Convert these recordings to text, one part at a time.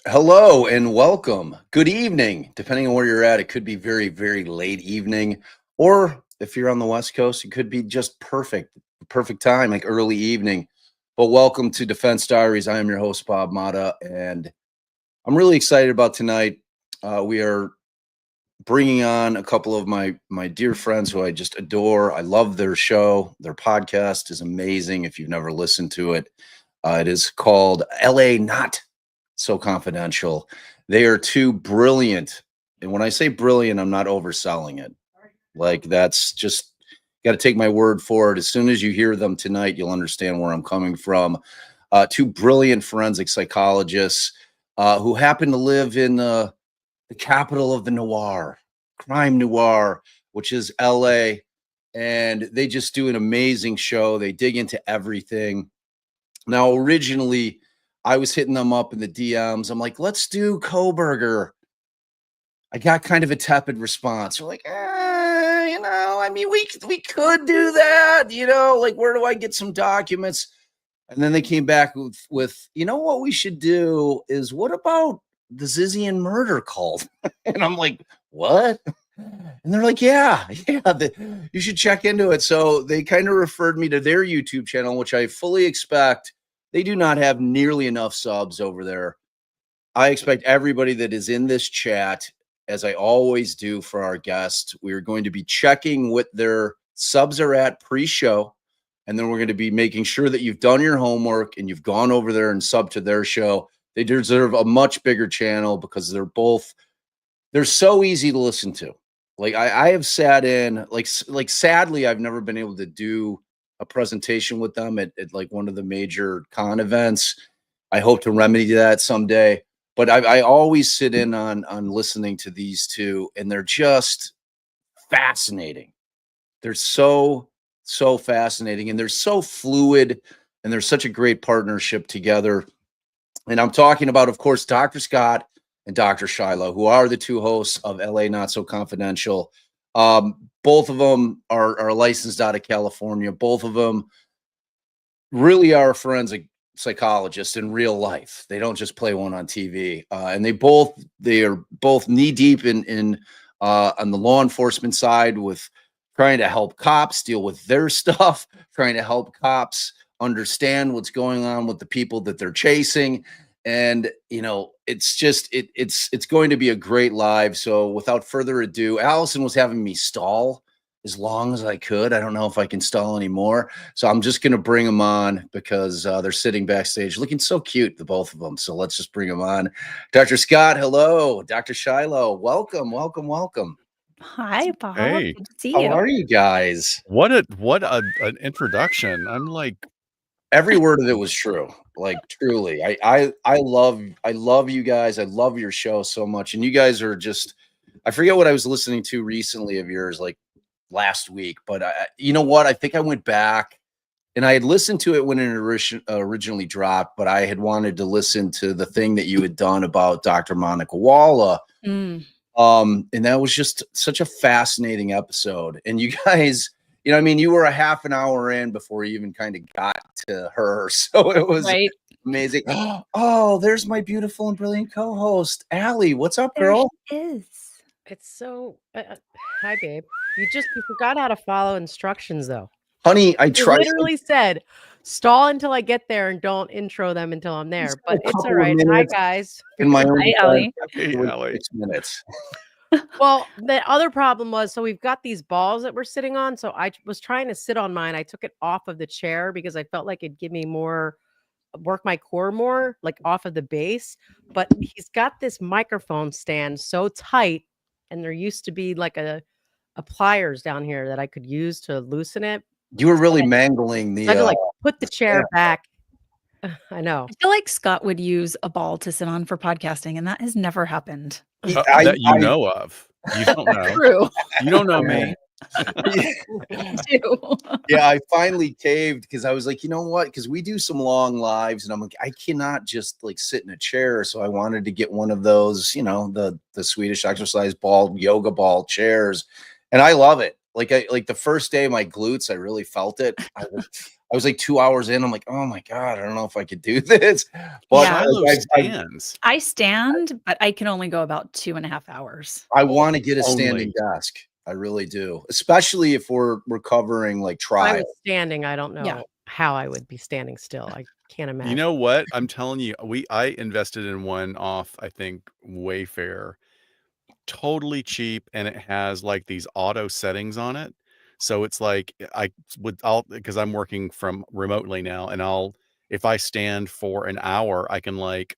Hello and welcome. Good evening. Depending on where you're at, it could be very, very late evening. Or if you're on the West Coast, it could be just perfect time, like early evening. But welcome to Defense Diaries. I am your host, Bob Mata, and I'm really excited about tonight. We are bringing on a couple of my dear friends who I just adore. I love their show. Their podcast is amazing. If you've never listened to it, it is called LA Not So Confidential. They are two brilliant. And when I say brilliant, I'm not overselling it. Like that's just got to take my word for it. As soon as you hear them tonight, you'll understand where I'm coming from. Two brilliant forensic psychologists who happen to live in the capital of the noir, crime noir, which is LA. And they just do an amazing show. They dig into everything. Now, originally, I was hitting them up in the DMs. I'm like, let's do Kohberger. I got kind of a tepid response. They're like, I mean, we could do that. Like, where do I get some documents? And then they came back with what we should do is what about the Zizian murder cult? And I'm like, what? And they're like, yeah, you should check into it. So they kind of referred me to their YouTube channel, which I fully expect. They do not have nearly enough subs over there. I expect everybody that is in this chat, as I always do for our guests, we are going to be checking what their subs are at pre-show. And then we're going to be making sure that you've done your homework and you've gone over there and subbed to their show. They deserve a much bigger channel because they're so easy to listen to. Like I have sat in, like sadly, I've never been able to do a presentation with them at like one of the major con events. I hope to remedy that someday. But I always sit in on listening to these two, and they're just fascinating. They're so fascinating, and they're so fluid, and they're such a great partnership together. And I'm talking about, of course, Dr. Scott and Dr. Shiloh, who are the two hosts of LA Not So Confidential. Both of them are licensed out of California. Both of them really are forensic psychologists in real life. They don't just play one on TV. And they are both knee deep in on the law enforcement side with trying to help cops deal with their stuff, trying to help cops understand what's going on with the people that they're chasing. And it's just it's going to be a great live. So without further ado, Allison was having me stall as long as I could. I don't know if I can stall anymore. So I'm just going to bring them on because they're sitting backstage looking so cute, the both of them. So let's just bring them on. Dr. Scott, hello. Dr. Shiloh, welcome. Hi, Bob. Hey. Good to see How you. are you guys? What an introduction. I'm like, Every word of it was true. Like truly. I love you guys. I love your show so much. And you guys are just, I forget what I was listening to recently of yours, like last week, but you know what? I think I went back and I had listened to it when it originally dropped, but I had wanted to listen to the thing that you had done about Dr. Monica Walla. Mm. And that was just such a fascinating episode. And you guys, you were a half an hour in before you even kind of got to her. So it was amazing. Oh, there's my beautiful and brilliant co-host, Allie. What's up, girl? There she is. It's so hi, babe. You forgot how to follow instructions, though. Honey, I You tried. literally said, stall until I get there and don't intro them until I'm there. But it's all right. Hi, guys. In my own Hi, Allie. hey, Allie. 6 minutes. Well, the other problem was, so we've got these balls that we're sitting on. So I was trying to sit on mine. I took it off of the chair because I felt like it'd give me work my core more, like off of the base. But he's got this microphone stand so tight, and there used to be like a pliers down here that I could use to loosen it. You were really mangling the. I had to like put the chair back. I know. I feel like Scott would use a ball to sit on for podcasting, and that has never happened. That you know of. You don't know. True. You don't know me. Yeah, I finally caved because I was like, you know what? Because we do some long lives, and I'm like, I cannot just like sit in a chair. So I wanted to get one of those, the Swedish exercise ball, yoga ball chairs, and I love it. Like the first day, my glutes, I really felt it. I I was like 2 hours in. I'm like, oh my God, I don't know if I could do this. But Yeah. Shiloh like, stands. I stand, but I can only go about 2.5 hours. I want to get a standing Only. desk. I really do, especially if we're covering like If I trial. was standing, I don't know Yeah. how I would be standing still. I can't imagine. You know what? I'm telling you, I invested in one off, I think, Wayfair. Totally cheap, and it has like these auto settings on it. So it's like I'll because I'm working from remotely now, and if I stand for an hour, I can like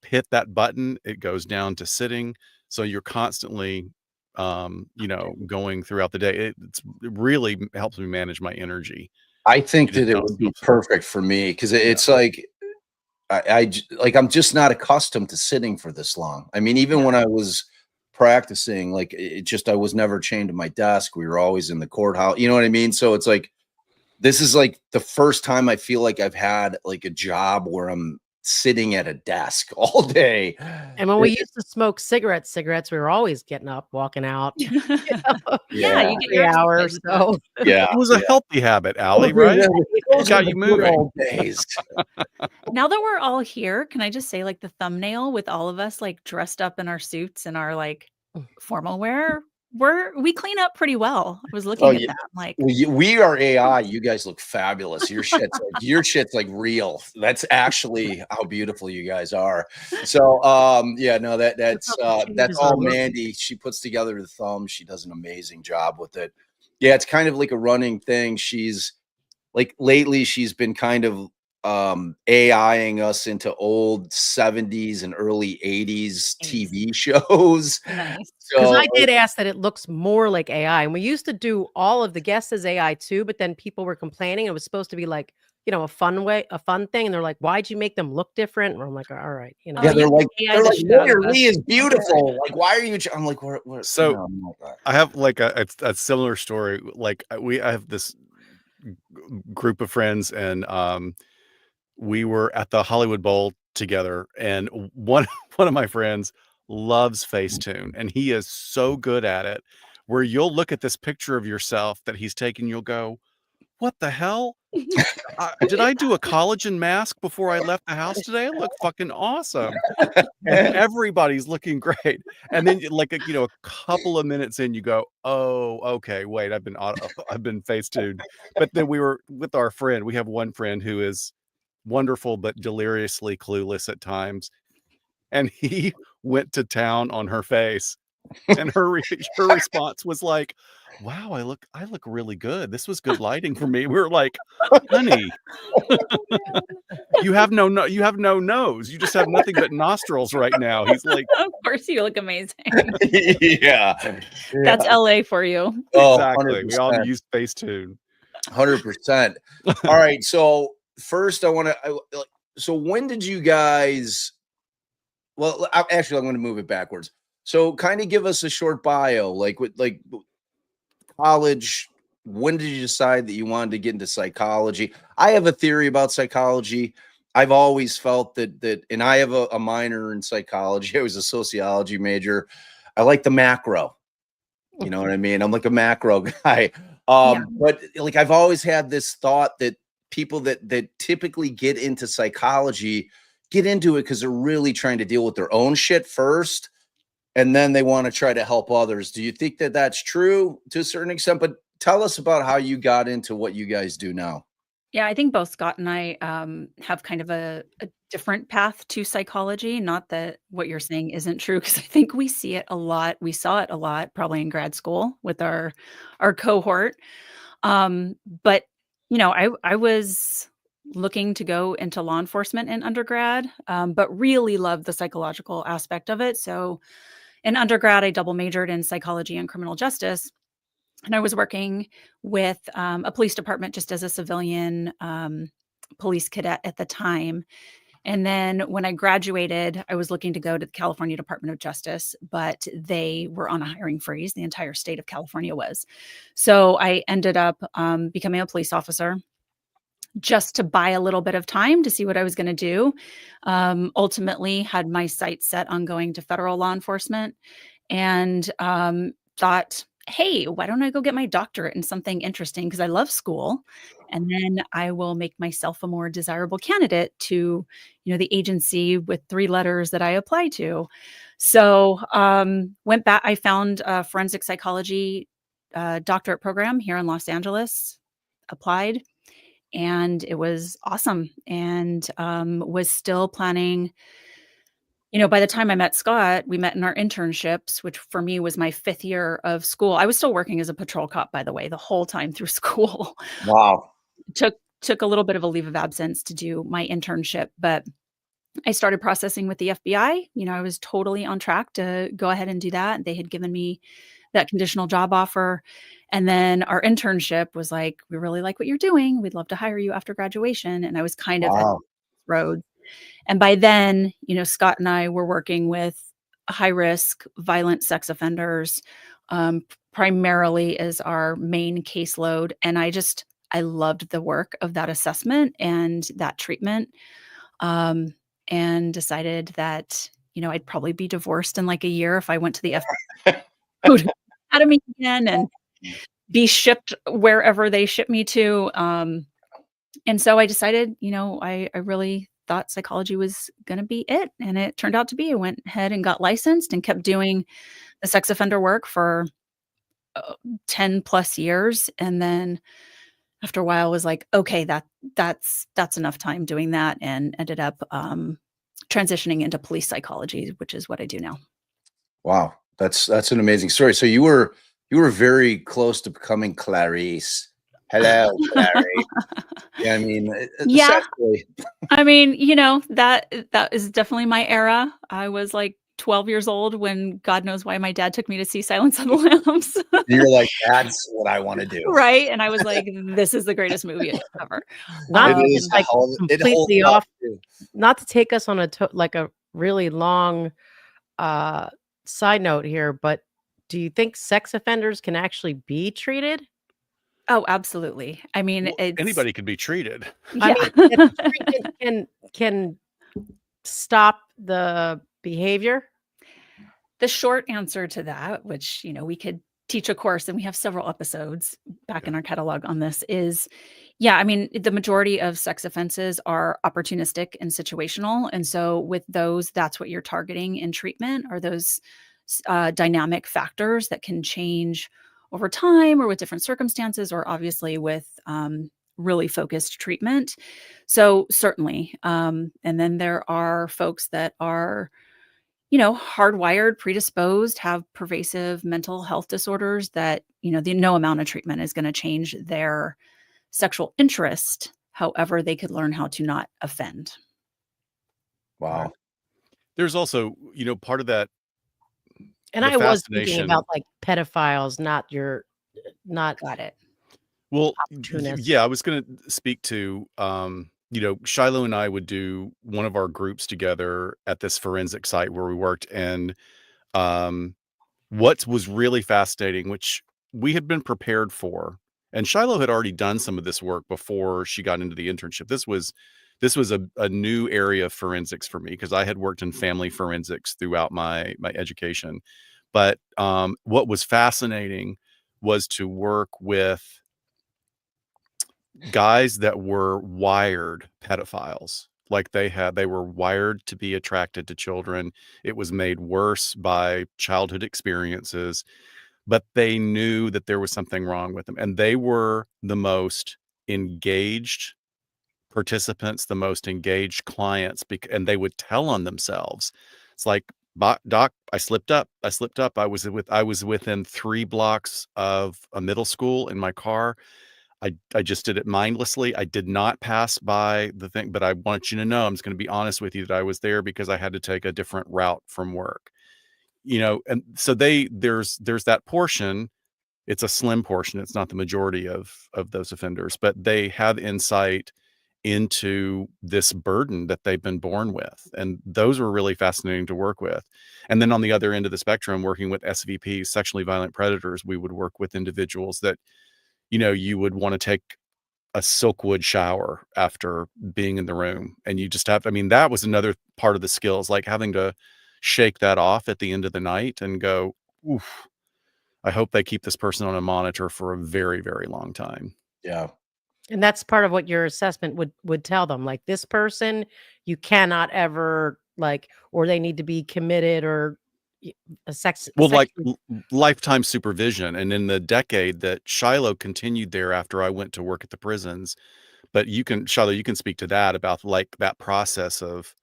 hit that button, it goes down to sitting. So you're constantly going throughout the day. It really helps me manage my energy. I think You just that it don't would be feel perfect for me because it's like like I'm just not accustomed to sitting for this long. I mean, even when I was practicing, like it just I was never chained to my desk. We were always in the courthouse. You know what I mean? So it's like this is like the first time I feel like I've had like a job where I'm sitting at a desk all day. And when we used to smoke cigarettes, we were always getting up, walking out. Yeah, Yeah, you get Every your hour or exercise so. done. yeah. It was a healthy habit, Allie, Those were right? the- those Got were you the good moving. old days. Now that we're all here, can I just say like the thumbnail with all of us like dressed up in our suits and our like formal wear, we clean up pretty well. I was Oh looking at yeah. that. I'm like, We are AI. You guys look fabulous. Your shit's like real. That's actually how beautiful you guys are. So yeah, no, that's changes all our look. Mandy. She puts together the thumb. She does an amazing job with it. Yeah, it's kind of like a running thing. She's like lately she's been kind of AIing us into old 70s and early 80s nice. TV shows. Nice. Because So I did ask that it looks more like AI. And we used to do all of the guests as AI too, but then people were complaining it was supposed to be like, a fun thing. And they're like, why'd you make them look different? And I'm like, all right, Oh, yeah, you they're can AI they're the like shit out of Lawyer us. Lee is beautiful. Like, why are you? I'm like, what? So No, I'm like, I have like a similar story. Like I have this group of friends, and we were at the Hollywood Bowl together, and one one of my friends loves Facetune, and he is so good at it, where you'll look at this picture of yourself that he's taken, you'll go, "What the hell? Did I do a collagen mask before I left the house today? I look fucking awesome." And everybody's looking great. And then like a couple of minutes in, you go, "Oh, okay, wait, I've been Facetuned." But then we were with our friend. We have one friend who is wonderful but deliriously clueless at times, and he went to town on her face, and her response was like, "Wow, I look really good. This was good lighting for me." We were like, "Honey, you have no nose. You just have nothing but nostrils right now." He's like, Of course, you look amazing. yeah. That's LA for you. Oh, exactly. We all 100%. use Facetune. 100%. All right. So first I want to, so when did you guys, well, actually, I'm going to move it backwards. So kind of give us a short bio, like with like college. When did you decide that you wanted to get into psychology? I have a theory about psychology. I've always felt that, and I have a minor in psychology. I was a sociology major. I like the macro. You know what I mean? I'm like a macro guy. Yeah. But like I've always had this thought that people that typically get into psychology get into it because they're really trying to deal with their own shit first, and then they want to try to help others. Do you think that that's true to a certain extent? But tell us about how you got into what you guys do now. Yeah, I think both Scott and I have kind of a different path to psychology. Not that what you're saying isn't true, because I think we see it a lot. We saw it a lot, probably in grad school with our cohort. But I was looking to go into law enforcement in undergrad, but really loved the psychological aspect of it. So in undergrad, I double majored in psychology and criminal justice. And I was working with a police department just as a civilian police cadet at the time. And then when I graduated, I was looking to go to the California Department of Justice, but they were on a hiring freeze. The entire state of California was. So I ended up becoming a police officer just to buy a little bit of time to see what I was going to do. Ultimately, had my sights set on going to federal law enforcement, and thought, hey, why don't I go get my doctorate in something interesting? Because I love school. And then I will make myself a more desirable candidate to, the agency with 3 letters that I apply to. So went back, I found a forensic psychology doctorate program here in Los Angeles, applied, and it was awesome. And was still planning. By the time I met Scott, we met in our internships, which for me was my 5th year of school. I was still working as a patrol cop, by the way, the whole time through school. Wow. Took a little bit of a leave of absence to do my internship, but I started processing with the FBI. I was totally on track to go ahead and do that. They had given me that conditional job offer. And then our internship was like, we really like what you're doing. We'd love to hire you after graduation. And I was kind of at Wow. road. And by then, Scott and I were working with high risk, violent sex offenders, primarily as our main caseload. And I loved the work of that assessment and that treatment, and decided that, I'd probably be divorced in like a year if I went to the Academy again and be shipped wherever they ship me to. And so I decided, I really thought psychology was going to be it. And it turned out to be. I went ahead and got licensed and kept doing the sex offender work for 10 plus years. And then after a while was like, okay, that's enough time doing that, and ended up transitioning into police psychology, which is what I do now. Wow. That's an amazing story. So you were very close to becoming Clarice. Hello, Clarice. Yeah, I mean, Yeah. essentially. I mean, that is definitely my era. I was like 12 years old when God knows why my dad took me to see Silence of the Lambs. You're like, that's what I want to do. Right. And I was like, this is the greatest movie ever. Not It to is get, like, it holds completely up, off, too. not to take us on a really long side note here, but do you think sex offenders can actually be treated? Oh, absolutely. I mean, Well, anybody can be treated. I yeah. mean, if the treatment can stop the behavior. The short answer to that, which, we could teach a course, and we have several episodes back in our catalog on this, is, yeah, I mean, the majority of sex offenses are opportunistic and situational. And so with those, that's what you're targeting in treatment, are those dynamic factors that can change over time or with different circumstances, or obviously with really focused treatment. So certainly. And then there are folks that are, hardwired, predisposed, have pervasive mental health disorders that, no amount of treatment is going to change their sexual interest. However, they could learn how to not offend. Wow. There's also, part of that, And the I was thinking fascination. about like pedophiles, not Got it. Well, opportunists. yeah, I was going to speak to, Shiloh and I would do one of our groups together at this forensic site where we worked. And what was really fascinating, which we had been prepared for, and Shiloh had already done some of this work before she got into the internship. This was a new area of forensics for me because I had worked in family forensics throughout my education. But what was fascinating was to work with guys that were wired pedophiles. Like they were wired to be attracted to children. It was made worse by childhood experiences, but they knew that there was something wrong with them. And they were the most engaged participants, the most engaged clients, and they would tell on themselves. It's like, Doc, I slipped up. I was within 3 blocks of a middle school in my car. I just did it mindlessly. I did not pass by the thing, but I want you to know, I'm just going to be honest with you, that I was there because I had to take a different route from work. And so there's that portion. It's a slim portion. It's not the majority of those offenders, but they have insight into this burden that they've been born with. And those were really fascinating to work with. And then on the other end of the spectrum, working with SVPs, sexually violent predators, we would work with individuals that, you would want to take a silkwood shower after being in the room. And you just have, I mean, that was another part of the skills, like having to shake that off at the end of the night and go, oof, I hope they keep this person on a monitor for a very, very long time. Yeah. And that's part of what your assessment would tell them. Like, this person, you cannot ever, like, or they need to be committed, or a Well, like sexually. lifetime supervision. And in the decade that Shiloh continued there after I went to work at the prisons, but Shiloh, you can speak to that about like that process of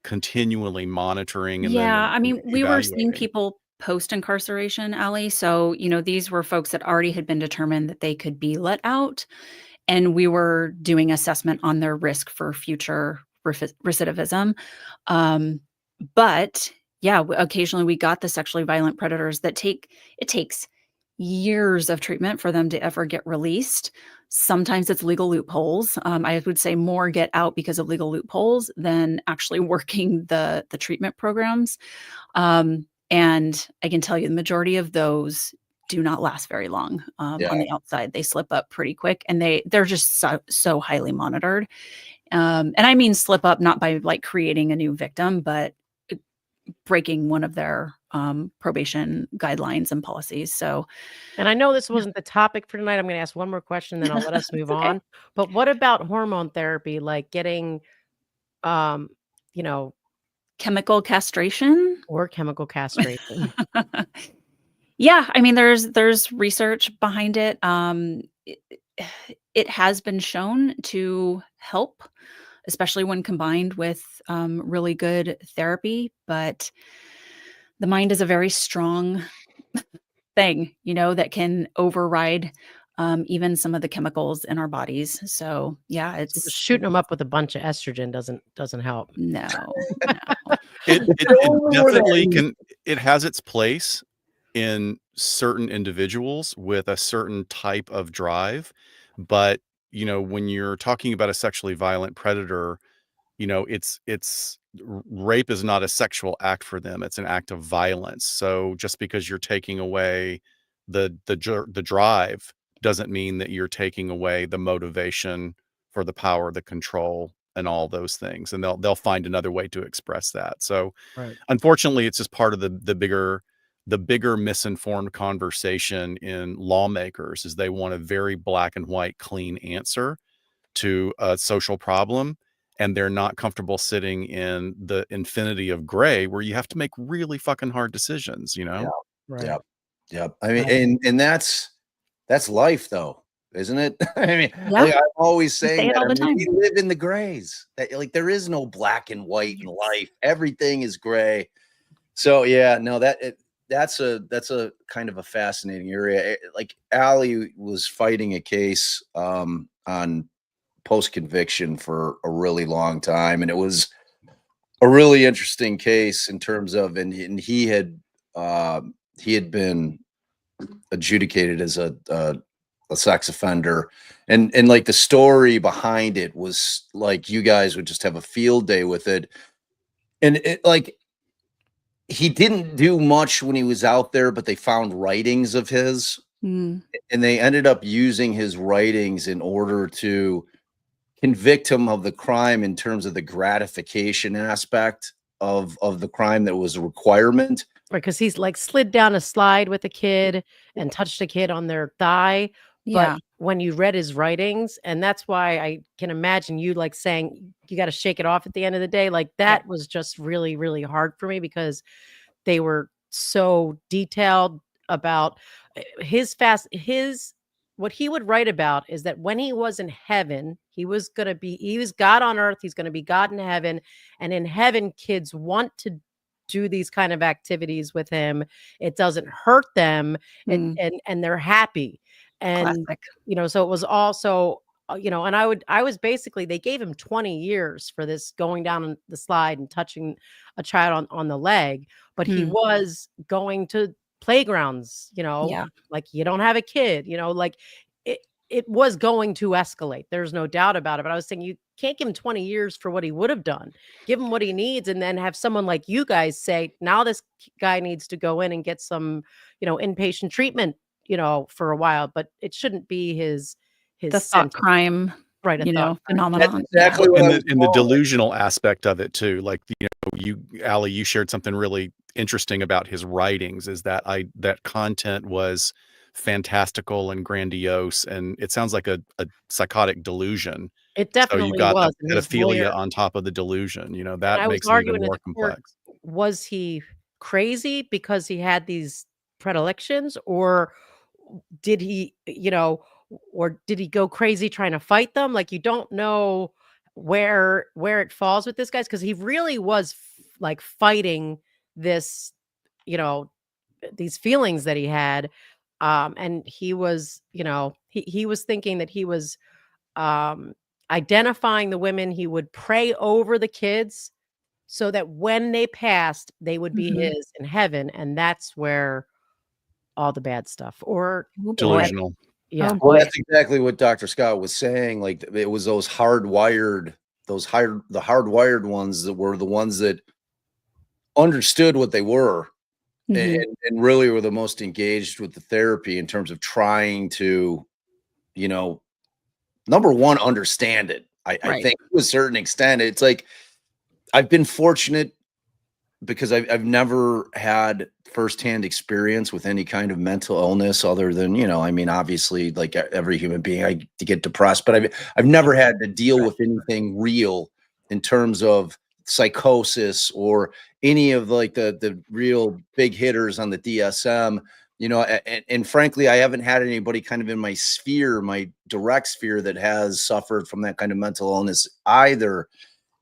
continually monitoring and then Yeah, I mean, we were seeing evaluating. people post-incarceration, Allie, so, these were folks that already had been determined that they could be let out, and we were doing assessment on their risk for future recidivism. Um, but, yeah, occasionally we got the sexually violent predators that it takes years of treatment for them to ever get released. Sometimes it's legal loopholes. I would say more get out because of legal loopholes than actually working the treatment programs. And I can tell you the majority of those do not last very long on Yeah. the outside. They slip up pretty quick, and they're just so highly monitored. And I mean slip up not by like creating a new victim, but breaking one of their probation guidelines and policies. So, And I know this wasn't the topic for tonight. I'm going to ask one more question, then I'll let us move okay. on. But what about hormone therapy, like getting, um, you know, Chemical castration. or chemical castration? Yeah, I mean, there's research behind it. It has been shown to help, especially when combined with really good therapy. But the mind is a very strong thing, that can override even some of the chemicals in our bodies. So yeah, So just it's shooting them up with a bunch of estrogen doesn't help. no. It only where definitely that- can. It has its place in certain individuals with a certain type of drive, but when you're talking about a sexually violent predator, rape is not a sexual act for them. It's an act of violence. So just because you're taking away the drive doesn't mean that you're taking away the motivation for the power, the control, and all those things. And they'll find another way to express that. So Right. unfortunately, it's just part of the bigger misinformed conversation in lawmakers is they want a very black and white clean answer to a social problem, and they're not comfortable sitting in the infinity of gray where you have to make really fucking hard decisions. Yeah. Right. Yep. Yep. I mean, Right. and that's life though, isn't it? I mean, Yeah, like I'm always we saying say it that. all I the mean, time. we live in the grays. That like there is no black and white in life. Everything is gray. So yeah, no, that's a kind of a fascinating area. Like Allie was fighting a case on post conviction for a really long time, and it was a really interesting case in terms of, and he had been adjudicated as a sex offender, and like the story behind it was like you guys would just have a field day with it, and it like he didn't do much when he was out there, but they found writings of his, Mm, and they ended up using his writings in order to convict him of the crime in terms of the gratification aspect of the crime that was a requirement. Right, because he's like slid down a slide with a kid and touched a kid on their thigh. But yeah. when you read his writings, and that's why I can imagine you like saying you got to shake it off at the end of the day. Like Yeah. that was just really, really hard for me because they were so detailed about his what he would write about is that when he was in heaven, he was God on earth, he's going to be God in heaven, and in heaven kids want to do these kind of activities with him. It doesn't hurt them, Mm, and they're happy. And classic. so it was also and I was basically, they gave him 20 years for this, going down the slide and touching a child on the leg, but he Mm, was going to playgrounds, yeah. like you don't have a kid, like it was going to escalate. There's no doubt about it. But I was saying you can't give him 20 years for what he would have done. Give him what he needs, and then have someone like you guys say, now this guy needs to go in and get some, inpatient treatment, for a while, but it shouldn't be his The thought sentence. Crime, Right, a thought crime. That's phenomenon. Yeah. exactly what I was And the calling it. delusional aspect of it too, like Allie, you shared something really interesting about his writings, is that that content was fantastical and grandiose, and it sounds like a psychotic delusion. It So you've definitely got the was, and his pedophilia lawyer, on top of the delusion, and that I was makes it even arguing in more the court, complex. was he crazy because he had these predilections, or did he, or did he go crazy trying to fight them? Like, you don't know where it falls with this guy's, because he really was like fighting this, you know, these feelings that he had. And he was, he was thinking that he was um identifying the women. He would pray over the kids so that when they passed, they would be Mhm. his in heaven, and that's where all the bad stuff, or Oh, he had, boy. Delusional. yeah. Oh, Well, boy. that's exactly what Dr. Scott was saying. Like it was those hardwired, the hardwired ones that were the ones that understood what they were Mhm. and really were the most engaged with the therapy in terms of trying to, you know, number one, understand it. I Right. think to a certain extent, it's like I've been fortunate because I've never had firsthand experience with any kind of mental illness other than, I mean, obviously, like every human being, I get depressed, but I've never had to deal with anything real in terms of psychosis or any of like the real big hitters on the DSM. And frankly, I haven't had anybody kind of in my sphere, my direct sphere, that has suffered from that kind of mental illness either.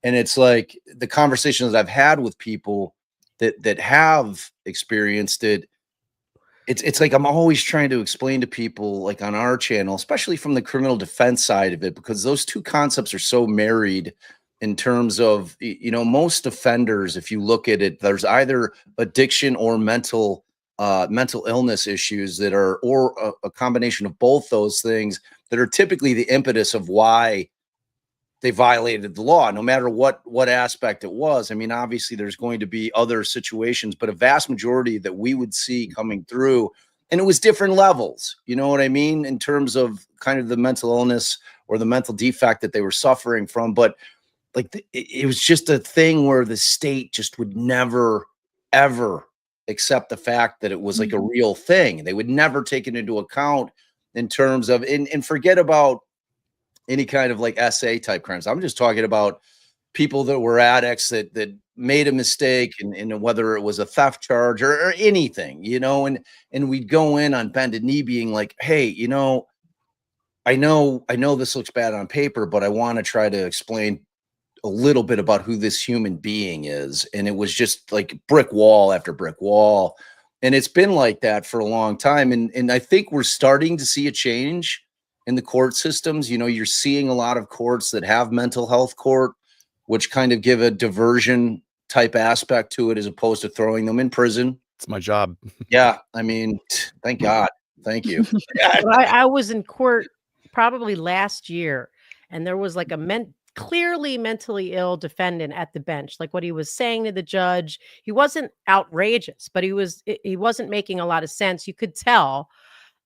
And it's like the conversations I've had with people that have experienced it, it's like I'm always trying to explain to people, like on our channel, especially from the criminal defense side of it, because those two concepts are so married in terms of, most offenders, if you look at it, there's either addiction or mental illness issues that are, or a combination of both those things that are typically the impetus of why they violated the law, no matter what aspect it was. I mean, obviously there's going to be other situations, but a vast majority that we would see coming through, and it was different levels, you know what I mean, in terms of kind of the mental illness or the mental defect that they were suffering from. But like it was just a thing where the state just would never ever accept the fact that it was like a Mhm. real thing. They would never take it into account in terms of, and forget about any kind of like SA type crimes. I'm just talking about people that were addicts that made a mistake, and whether it was a theft charge or anything, and we'd go in on bended knee being like, hey, I know this looks bad on paper, but I want to try to explain a little bit about who this human being is. And it was just like brick wall after brick wall. And it's been like that for a long time. And I think we're starting to see a change in the court systems. You're seeing a lot of courts that have mental health court, which kind of give a diversion type aspect to it as opposed to throwing them in prison. It's my job. Yeah. I mean, thank God. Thank you. Yeah. But I was in court probably last year, and there was like a clearly mentally ill defendant at the bench. Like, what he was saying to the judge, he wasn't outrageous, but he wasn't making a lot of sense. You could tell.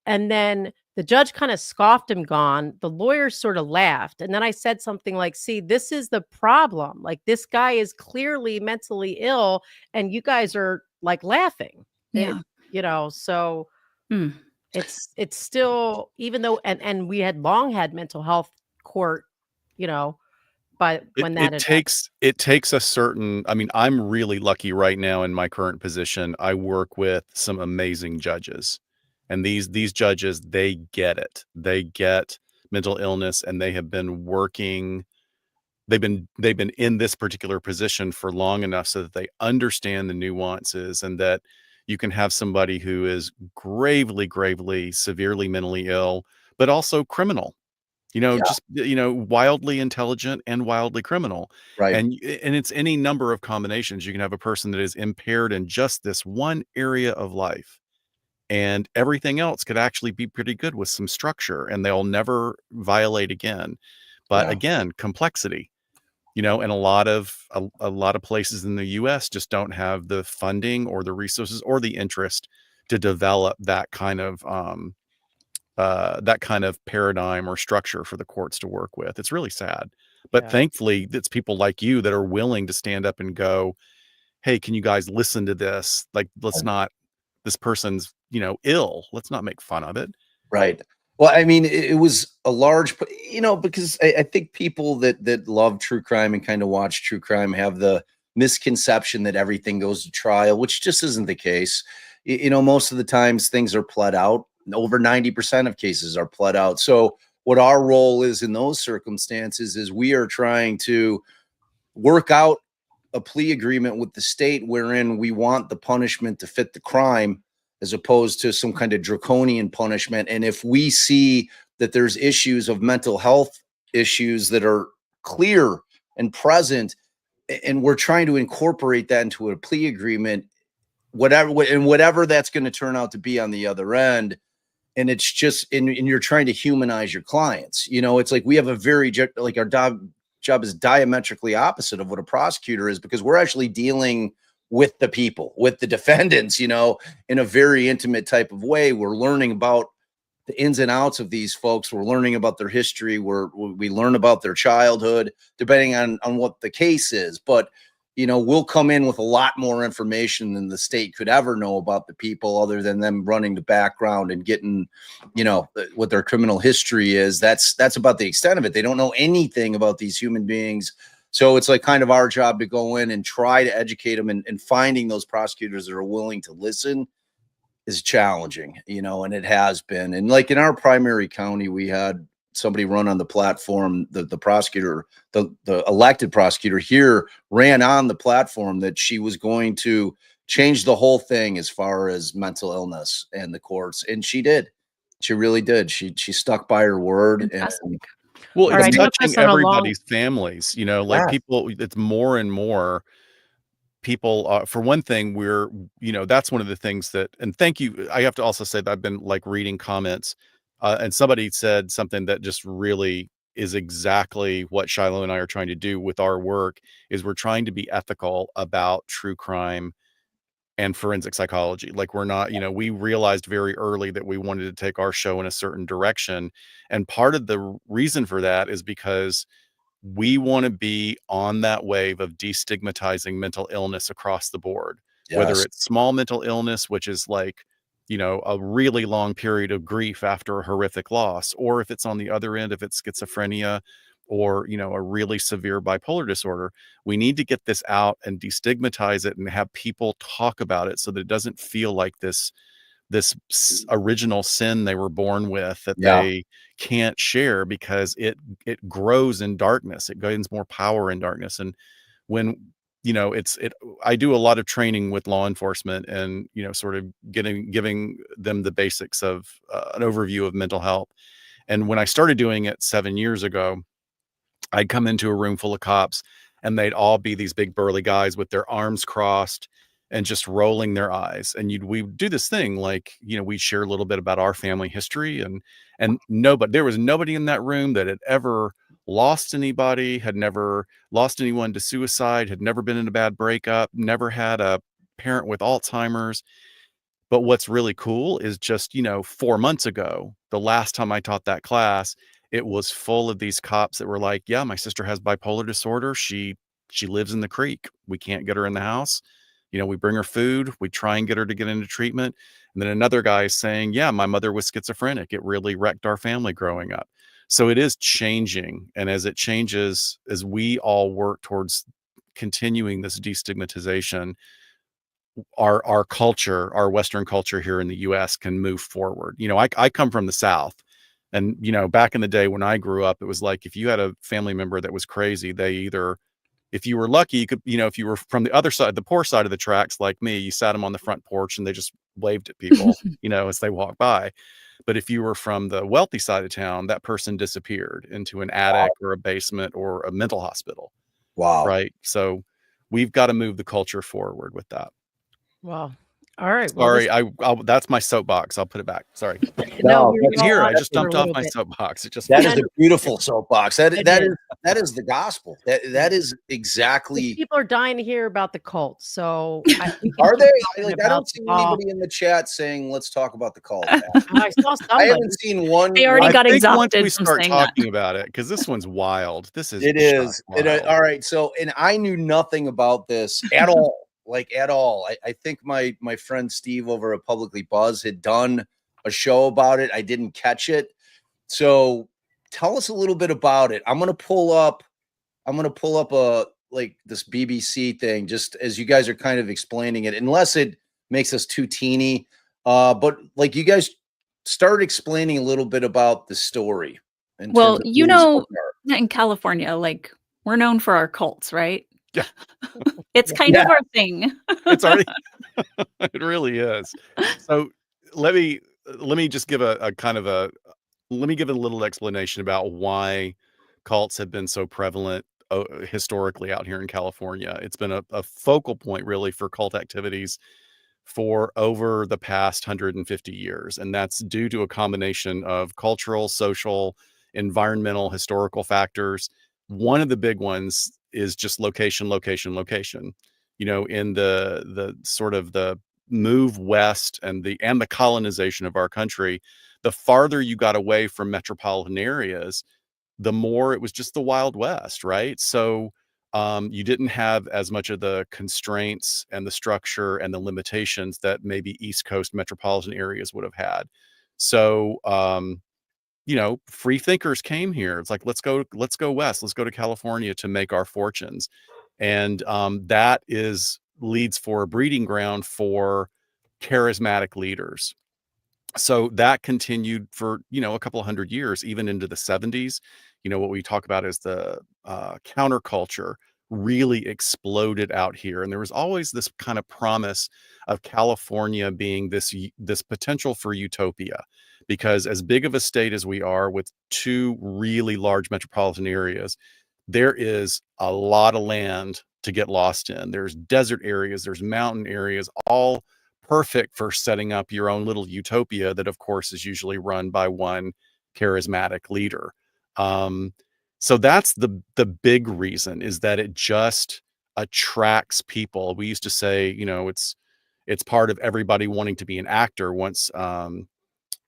And then the judge kind of scoffed him gone. The lawyers sort of laughed. And then I said something like, see, this is the problem. Like, this guy is clearly mentally ill, and you guys are like laughing. Yeah. So Mm. it's still, even though, and we had long had mental health court, but It when that it had happened. takes a certain, I mean, I'm really lucky right now in my current position. I work with some amazing judges. And these judges, they get it. They get mental illness, and they have been working, they've been in this particular position for long enough so that they understand the nuances, and that you can have somebody who is gravely, gravely, severely mentally ill, but also criminal. Yeah. Just, wildly intelligent and wildly criminal. Right. And it's any number of combinations. You can have a person that is impaired in just this one area of life, and everything else could actually be pretty good with some structure, and they'll never violate again. But Yeah. again, complexity, and a lot of places in the US just don't have the funding or the resources or the interest to develop that kind of paradigm or structure for the courts to work with. It's really sad. But Yeah. thankfully, it's people like you that are willing to stand up and go, hey, can you guys listen to this? Like, let's not, this person's, ill. Let's not make fun of it. Right. Well, I mean, it was a large, because I think people that love true crime and kind of watch true crime have the misconception that everything goes to trial, which just isn't the case. Most of the times things are pled out. Over 90% of cases are pled out. So what our role is in those circumstances is we are trying to work out a plea agreement with the state wherein we want the punishment to fit the crime as opposed to some kind of draconian punishment. And if we see that there's issues of mental health issues that are clear and present, and we're trying to incorporate that into a plea agreement, whatever that's going to turn out to be on the other end. And it's just, and you're trying to humanize your clients. It's like we have a very, like our job is diametrically opposite of what a prosecutor is, because we're actually dealing with the people, with the defendants, in a very intimate type of way. We're learning about the ins and outs of these folks. We're learning about their history. We learn about their childhood, depending on what the case is. But we'll come in with a lot more information than the state could ever know about the people, other than them running the background and getting, what their criminal history is. That's about the extent of it. They don't know anything about these human beings. So it's like kind of our job to go in and try to educate them, and finding those prosecutors that are willing to listen is challenging, and it has been. And like in our primary county, we had somebody run on the platform, the prosecutor, the elected prosecutor here ran on the platform that she was going to change the whole thing as far as mental illness and the courts. And she did. She really did. She stuck by her word. Fantastic. Well, All it's right, put touching this on a long. everybody's families, like people, it's more and more people, for one thing, that's one of the things that, and thank you. I have to also say that I've been like reading comments, and somebody said something that just really is exactly what Shiloh and I are trying to do with our work, is we're trying to be ethical about true crime and forensic psychology. Like we're not, we realized very early that we wanted to take our show in a certain direction. And part of the reason for that is because we want to be on that wave of destigmatizing mental illness across the board, whether Yes. it's small mental illness, which is like, a really long period of grief after a horrific loss, or if it's on the other end, if it's schizophrenia or, a really severe bipolar disorder. We need to get this out and destigmatize it and have people talk about it so that it doesn't feel like this original sin they were born with that they can't share, because it grows in darkness. It gains more power in darkness. And when, I do a lot of training with law enforcement and, sort of giving them the basics of an overview of mental health. And when I started doing it 7 years ago, I'd come into a room full of cops and they'd all be these big burly guys with their arms crossed and just rolling their eyes. And we'd do this thing like, we'd share a little bit about our family history, and there was nobody in that room that had ever lost anybody, had never lost anyone to suicide, had never been in a bad breakup, never had a parent with Alzheimer's. But what's really cool is just, 4 months ago, the last time I taught that class, it was full of these cops that were like, yeah, my sister has bipolar disorder. She lives in the creek. We can't get her in the house. We bring her food. We try and get her to get into treatment. And then another guy is saying, yeah, my mother was schizophrenic. It really wrecked our family growing up. So it is changing. And as it changes, as we all work towards continuing this destigmatization, our culture, our Western culture here in the US can move forward. I come from the South, and, back in the day when I grew up, it was like, if you had a family member that was crazy, they either, if you were lucky, you could, if you were from the other side, the poor side of the tracks, like me, you sat them on the front porch and they just waved at people, as they walked by. But if you were from the wealthy side of town, that person disappeared into an attic or a basement or a mental hospital. Wow. Right. So we've got to move the culture forward with that. Well, All right. Well, Sorry, that's my soapbox. I'll put it back. Sorry. no, No, we It's were all here. I on just for a dumped off little my bit. soapbox. It just that fell. is a beautiful soapbox. That I that did. is that is the gospel. That is exactly. People are dying to hear about the cult, so we can Are keep they? talking I about don't the see ball. anybody in the chat saying, "Let's talk about the cult." I saw I somebody. haven't seen one. They already I got think once exhausted we from start saying that. talking about it, because this one's wild. This is It just is. wild. All right. So, and I knew nothing about this at all, like at all. I think my friend Steve over at Publicly Buzz had done a show about it. I didn't catch it. So, tell us a little bit about it. I'm gonna pull up a like this BBC thing, just as you guys are kind of explaining it, unless it makes us too teeny. But like you guys start explaining a little bit about the story in terms Well, of you who these know, folks are. that in California, like, we're known for our cults, right? Yeah. It's kind Yeah. of our thing. It's already it really is. So let me just give a kind of a let me give a little explanation about why cults have been so prevalent historically out here in California. It's been a focal point really for cult activities for over the past 150 years. And that's due to a combination of cultural, social, environmental, historical factors. One of the big ones is just location, location, location. In the sort of the move west and the colonization of our country, the farther you got away from metropolitan areas, the more it was just the Wild West, right? So you didn't have as much of the constraints and the structure and the limitations that maybe East Coast metropolitan areas would have had. So free thinkers came here. It's like let's go west, let's go to California to make our fortunes, and that leads for a breeding ground for charismatic leaders. So that continued for a couple of hundred years, even into the 70s. What we talk about is the counterculture really exploded out here, and there was always this kind of promise of California being this potential for utopia, because as big of a state as we are, with two really large metropolitan areas, there is a lot of land to get lost in. There's desert areas, there's mountain areas, all perfect for setting up your own little utopia that, of course, is usually run by one charismatic leader. So that's the big reason, is that it just attracts people. We used to say, it's part of everybody wanting to be an actor once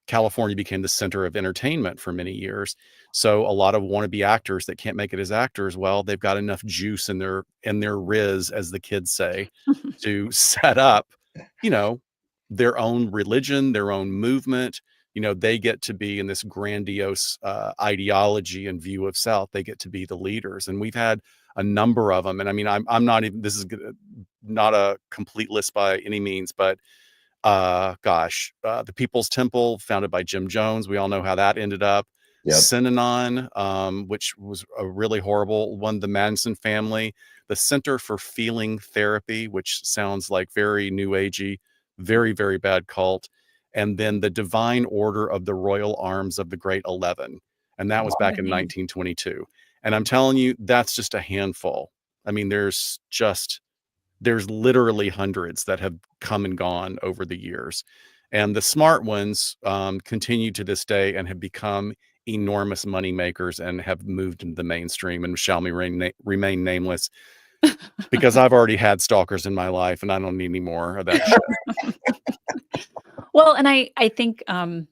California became the center of entertainment for many years. So a lot of wannabe actors that can't make it as actors, well, they've got enough juice in their riz, as the kids say, to set up, you know, their own religion, their own movement. They get to be in this grandiose ideology and view of self. They get to be the leaders, and we've had a number of them. And I mean, I'm not even. This is not a complete list by any means, but the People's Temple, founded by Jim Jones. We all know how that ended up. Yep. Synanon, which was a really horrible one. The Manson family, the Center for Feeling Therapy, which sounds like very new agey, very, very bad cult. And then the Divine Order of the Royal Arms of the Great 11. And that was back in 1922. And I'm telling you, that's just a handful. I mean, there's literally hundreds that have come and gone over the years. And the smart ones continue to this day and have become enormous money makers and have moved into the mainstream and shall remain nameless, because I've already had stalkers in my life and I don't need any more of that shit. Well, and I think, for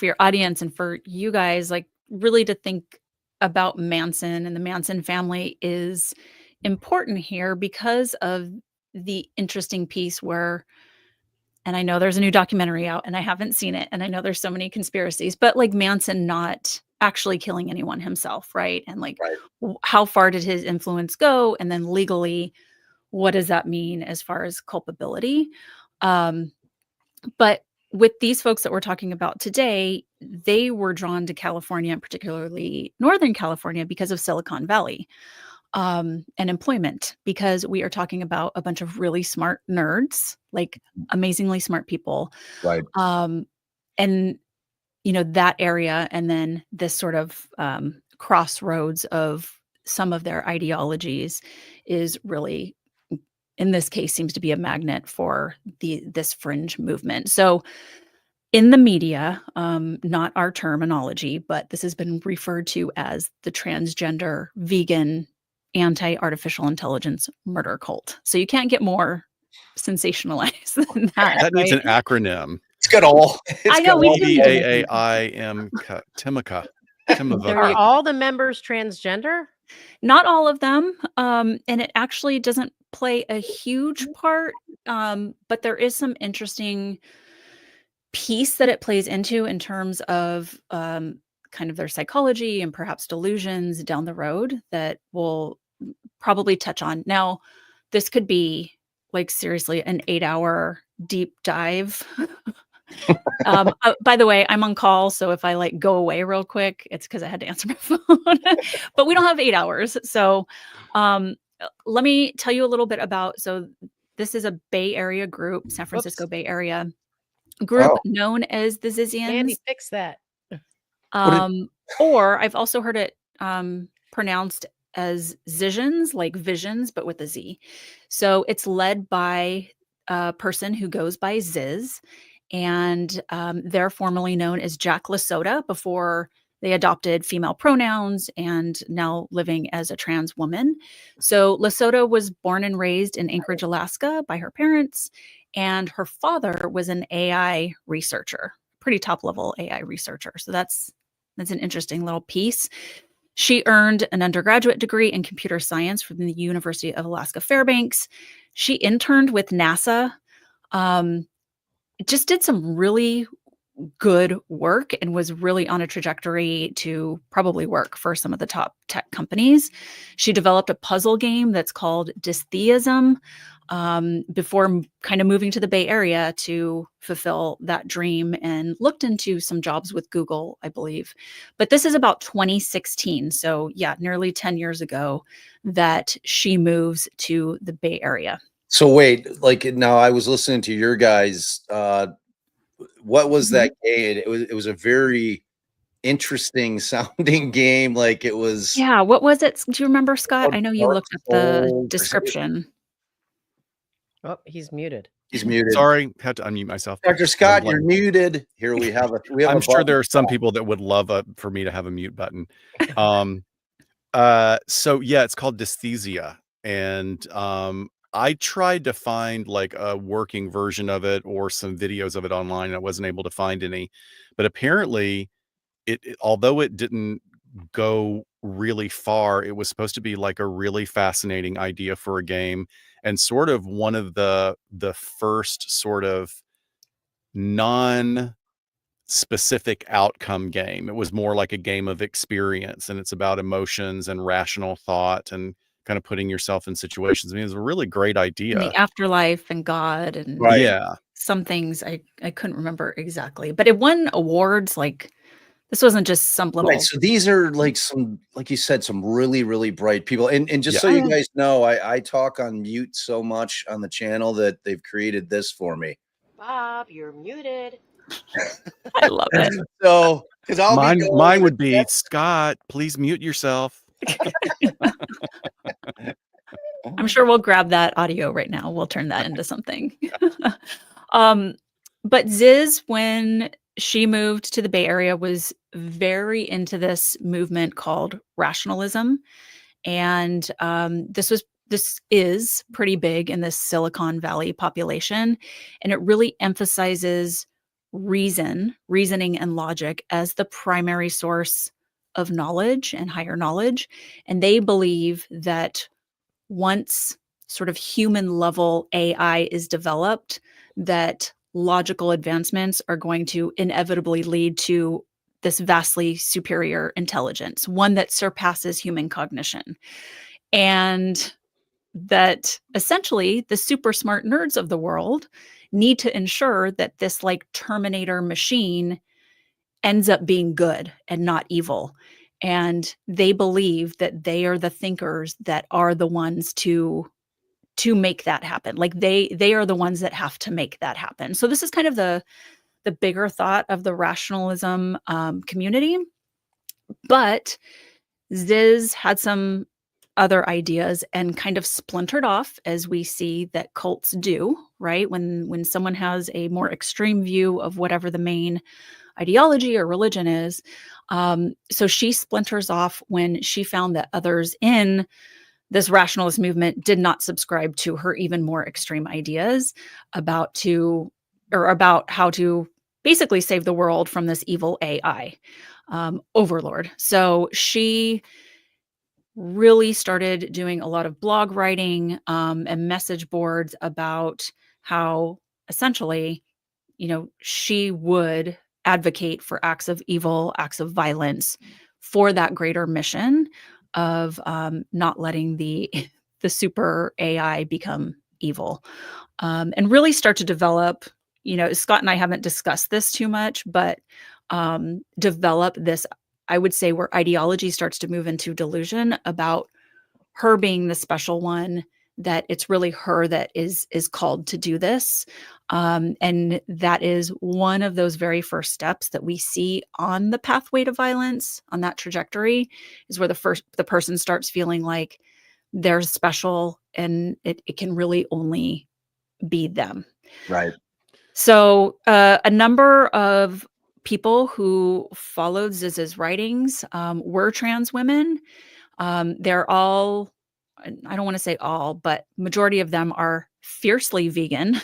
your audience and for you guys, like, really to think about Manson and the Manson family is important here because of the interesting piece where, and I know there's a new documentary out and I haven't seen it, and I know there's so many conspiracies, but like Manson not actually killing anyone himself, right? And like, Right. how far did his influence go? And then legally, what does that mean as far as culpability? But with these folks that we're talking about today, they were drawn to California, and particularly Northern California, because of Silicon Valley and employment, because we are talking about a bunch of really smart nerds, like amazingly smart people. Right. And, that area, and then this sort of crossroads of some of their ideologies is really in this case, seems to be a magnet for this fringe movement. So in the media, not our terminology, but this has been referred to as the transgender, vegan, anti-artificial intelligence murder cult. So you can't get more sensationalized than that, That needs an right? acronym. It's got all. I know, we do need an acronym. EDAAIM Timaka. There Are you go. all the members transgender? Not all of them, and it actually doesn't play a huge part, but there is some interesting piece that it plays into in terms of, kind of their psychology and perhaps delusions down the road that we'll probably touch on. Now, this could be, like, seriously an 8-hour deep dive. By the way, I'm on call, so if I, like, go away real quick, it's because I had to answer my phone. But we don't have 8 hours. So, let me tell you a little bit about this is a Bay Area group, San Francisco Bay Area group Oh. known as the Zizians. Andy, fix that. Or I've also heard it pronounced as Zizians, like visions, but with a Z. So it's led by a person who goes by Ziz, and they're formerly known as Jack Lasota before they adopted female pronouns and now living as a trans woman. So Lasota was born and raised in Anchorage, Alaska by her parents, and her father was an AI researcher, pretty top level AI researcher. So that's an interesting little piece. She earned an undergraduate degree in computer science from the University of Alaska Fairbanks. She interned with NASA, just did some really good work and was really on a trajectory to probably work for some of the top tech companies. She developed a puzzle game that's called Dystheism before kind of moving to the Bay Area to fulfill that dream, and looked into some jobs with Google, I believe. But this is about 2016. So yeah, nearly 10 years ago that she moves to the Bay Area. So wait, like now I was listening to your guys. What was that game? It was a very interesting sounding game. Like it was. Yeah, what was it? Do you remember, Scott? I know you Dark looked at the Souls. description. Oh, he's muted. He's muted. Sorry, had to unmute myself. Dr. Scott, you're muted. Here we have I'm a sure there button. are some people that would love for me to have a mute button. So yeah, it's called Dysthesia, and I tried to find like a working version of it or some videos of it online, and I wasn't able to find any. But apparently, although it didn't go really far, it was supposed to be like a really fascinating idea for a game, and sort of one of the first sort of non-specific outcome game. It was more like a game of experience, and it's about emotions and rational thought and kind of putting yourself in situations. I mean, it was a really great idea. And the afterlife and God and Yeah. some things I couldn't remember exactly, but it won awards. Like, this wasn't just some little. Right. So these are like some, like you said, some really, really bright people. And just so Yeah. you guys know, I talk on mute so much on the channel that they've created this for me. Bob, you're muted. I love it. So, because mine would be, Scott, please mute yourself. I'm sure we'll grab that audio right now. We'll turn that into something. But Ziz, when she moved to the Bay Area, was very into this movement called rationalism. And this is pretty big in this Silicon Valley population. And it really emphasizes reasoning and logic as the primary source of knowledge and higher knowledge. And they believe that once sort of human level AI is developed, that logical advancements are going to inevitably lead to this vastly superior intelligence, one that surpasses human cognition. And that essentially the super smart nerds of the world need to ensure that this like Terminator machine ends up being good and not evil. And they believe that they are the thinkers that are the ones to make that happen. Like they are the ones that have to make that happen. So this is kind of the bigger thought of the rationalism community. But Ziz had some other ideas and kind of splintered off, as we see that cults do, right? When someone has a more extreme view of whatever the main ideology or religion is. So she splinters off when she found that others in this rationalist movement did not subscribe to her even more extreme ideas about how to basically save the world from this evil AI overlord. So she really started doing a lot of blog writing and message boards about how essentially, she would advocate for acts of evil, acts of violence for that greater mission of not letting the the super AI become evil, and really start to develop. Scott and I haven't discussed this too much, but develop this. I would say where ideology starts to move into delusion about her being the special one, that it's really her that is called to do this. And that is one of those very first steps that we see on the pathway to violence, on that trajectory, is where the person starts feeling like they're special and it can really only be them. Right. So a number of people who followed Ziz's writings were trans women. They're all, I don't want to say all, but majority of them are fiercely vegan.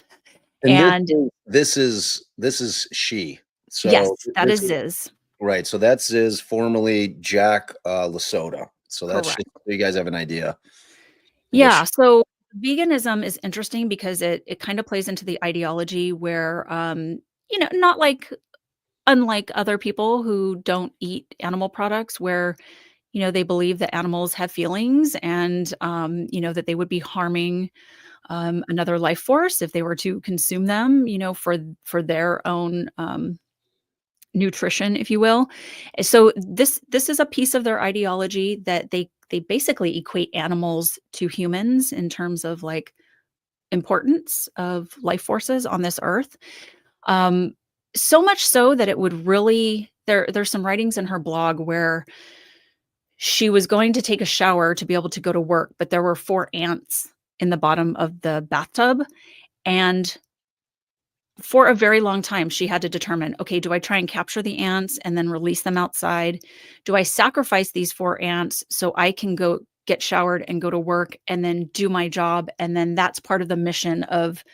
And And this is she. So yes, that this is Ziz. right. So that's Ziz, formerly Jack Lasota. So that's Correct. just so you guys have an idea. Yeah. So veganism is interesting because it kind of plays into the ideology where, not like unlike other people who don't eat animal products, where they believe that animals have feelings and, that they would be harming another life force if they were to consume them, for their own nutrition, if you will. So this is a piece of their ideology that they basically equate animals to humans in terms of like importance of life forces on this earth. Um, so much so that it would really there's some writings in her blog where she was going to take a shower to be able to go to work, but there were 4 ants in the bottom of the bathtub, and for a very long time, she had to determine, okay, do I try and capture the ants and then release them outside? Do I sacrifice these 4 ants so I can go get showered and go to work and then do my job? And then that's part of the mission of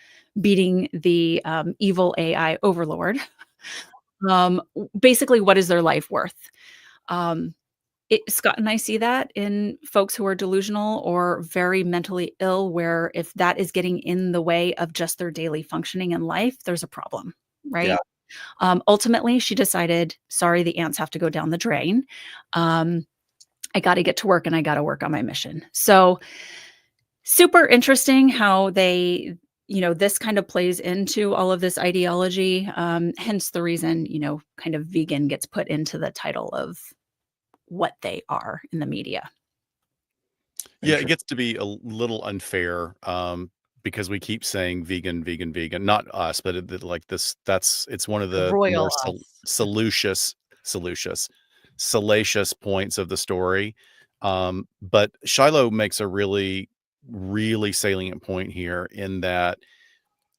beating the evil AI overlord. Basically, what is their life worth? Um, Scott and I see that in folks who are delusional or very mentally ill, where if that is getting in the way of just their daily functioning in life, there's a problem, right? Yeah. Ultimately, she decided, sorry, the ants have to go down the drain. I got to get to work and I got to work on my mission. So super interesting how this kind of plays into all of this ideology. Hence the reason, kind of vegan gets put into the title of what they are in the media. Yeah, it gets to be a little unfair, because we keep saying vegan, vegan, vegan. Not us, but like this. It's one of the Royal more us. salacious points of the story. But Shiloh makes a really, really salient point here in that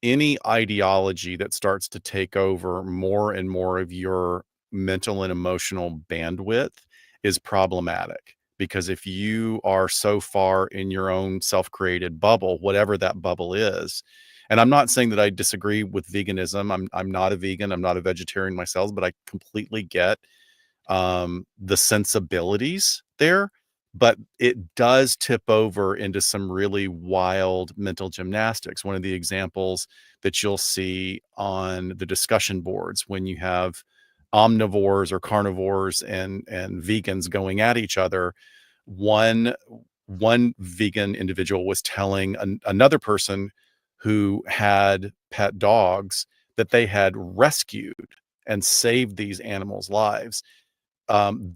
any ideology that starts to take over more and more of your mental and emotional bandwidth is problematic, because if you are so far in your own self-created bubble, whatever that bubble is, and I'm not saying that I disagree with veganism. I'm not a vegan, I'm not a vegetarian myself, but I completely get the sensibilities there, but it does tip over into some really wild mental gymnastics. One of the examples that you'll see on the discussion boards when you have omnivores or carnivores and vegans going at each other, one vegan individual was telling another person who had pet dogs that they had rescued and saved these animals' lives.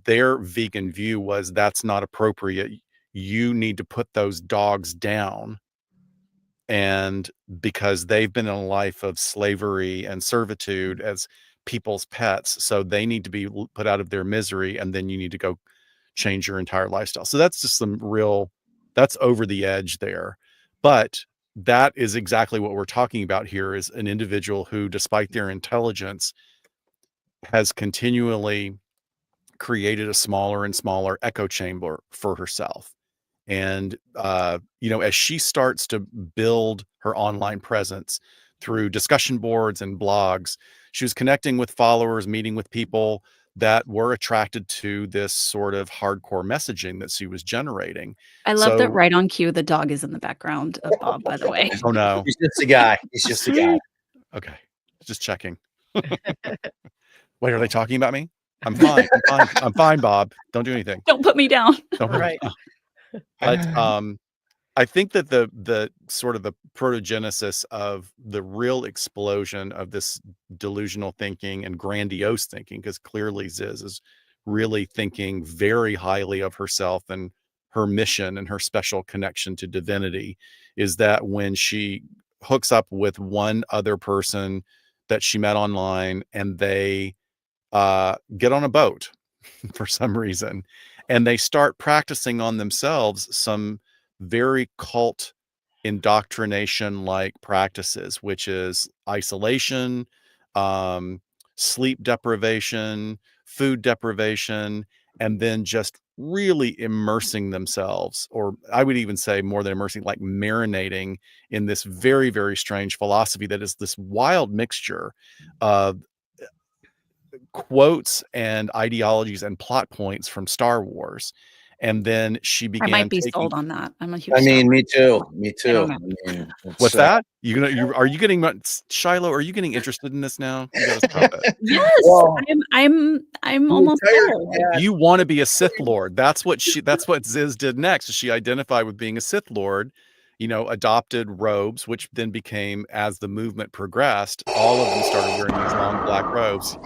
Their vegan view was, that's not appropriate. You need to put those dogs down. And because they've been in a life of slavery and servitude as people's pets, so they need to be put out of their misery, and then you need to go change your entire lifestyle. So that's just some real That's over the edge there. But that is exactly what we're talking about here, is an individual who, despite their intelligence, has continually created a smaller and smaller echo chamber for herself. And, as she starts to build her online presence through discussion boards and blogs, she was connecting with followers, meeting with people that were attracted to this sort of hardcore messaging that she was generating. I love that So, right on cue, the dog is in the background of Bob, by the way. oh no. He's just a guy. He's just a guy. Okay. Just checking. Wait, are they talking about me? I'm fine. I'm fine. I'm fine, Bob. Don't do anything. Don't put me down. Don't put me Right. down. But I think that the sort of the protogenesis of the real explosion of this delusional thinking and grandiose thinking, because clearly Ziz is really thinking very highly of herself and her mission and her special connection to divinity, is that when she hooks up with one other person that she met online, and they get on a boat for some reason, and they start practicing on themselves some very cult indoctrination like practices, which is isolation, sleep deprivation, food deprivation, and then just really immersing themselves, or I would even say more than immersing, like marinating in this very, very strange philosophy that is this wild mixture of quotes and ideologies and plot points from Star Wars. And then she I began might be taking. sold on that. I'm a huge I Star mean, Wars me too. fan. Me I too. don't know. I mean, What's that? Are you getting Shiloh? Are you getting interested in this now? You gotta stop it. Yes, Well, I'm the almost entire there. You want to be a Sith Lord. That's what Ziz did next. She identified with being a Sith Lord, adopted robes, which then became, as the movement progressed, all of them started wearing these long black robes.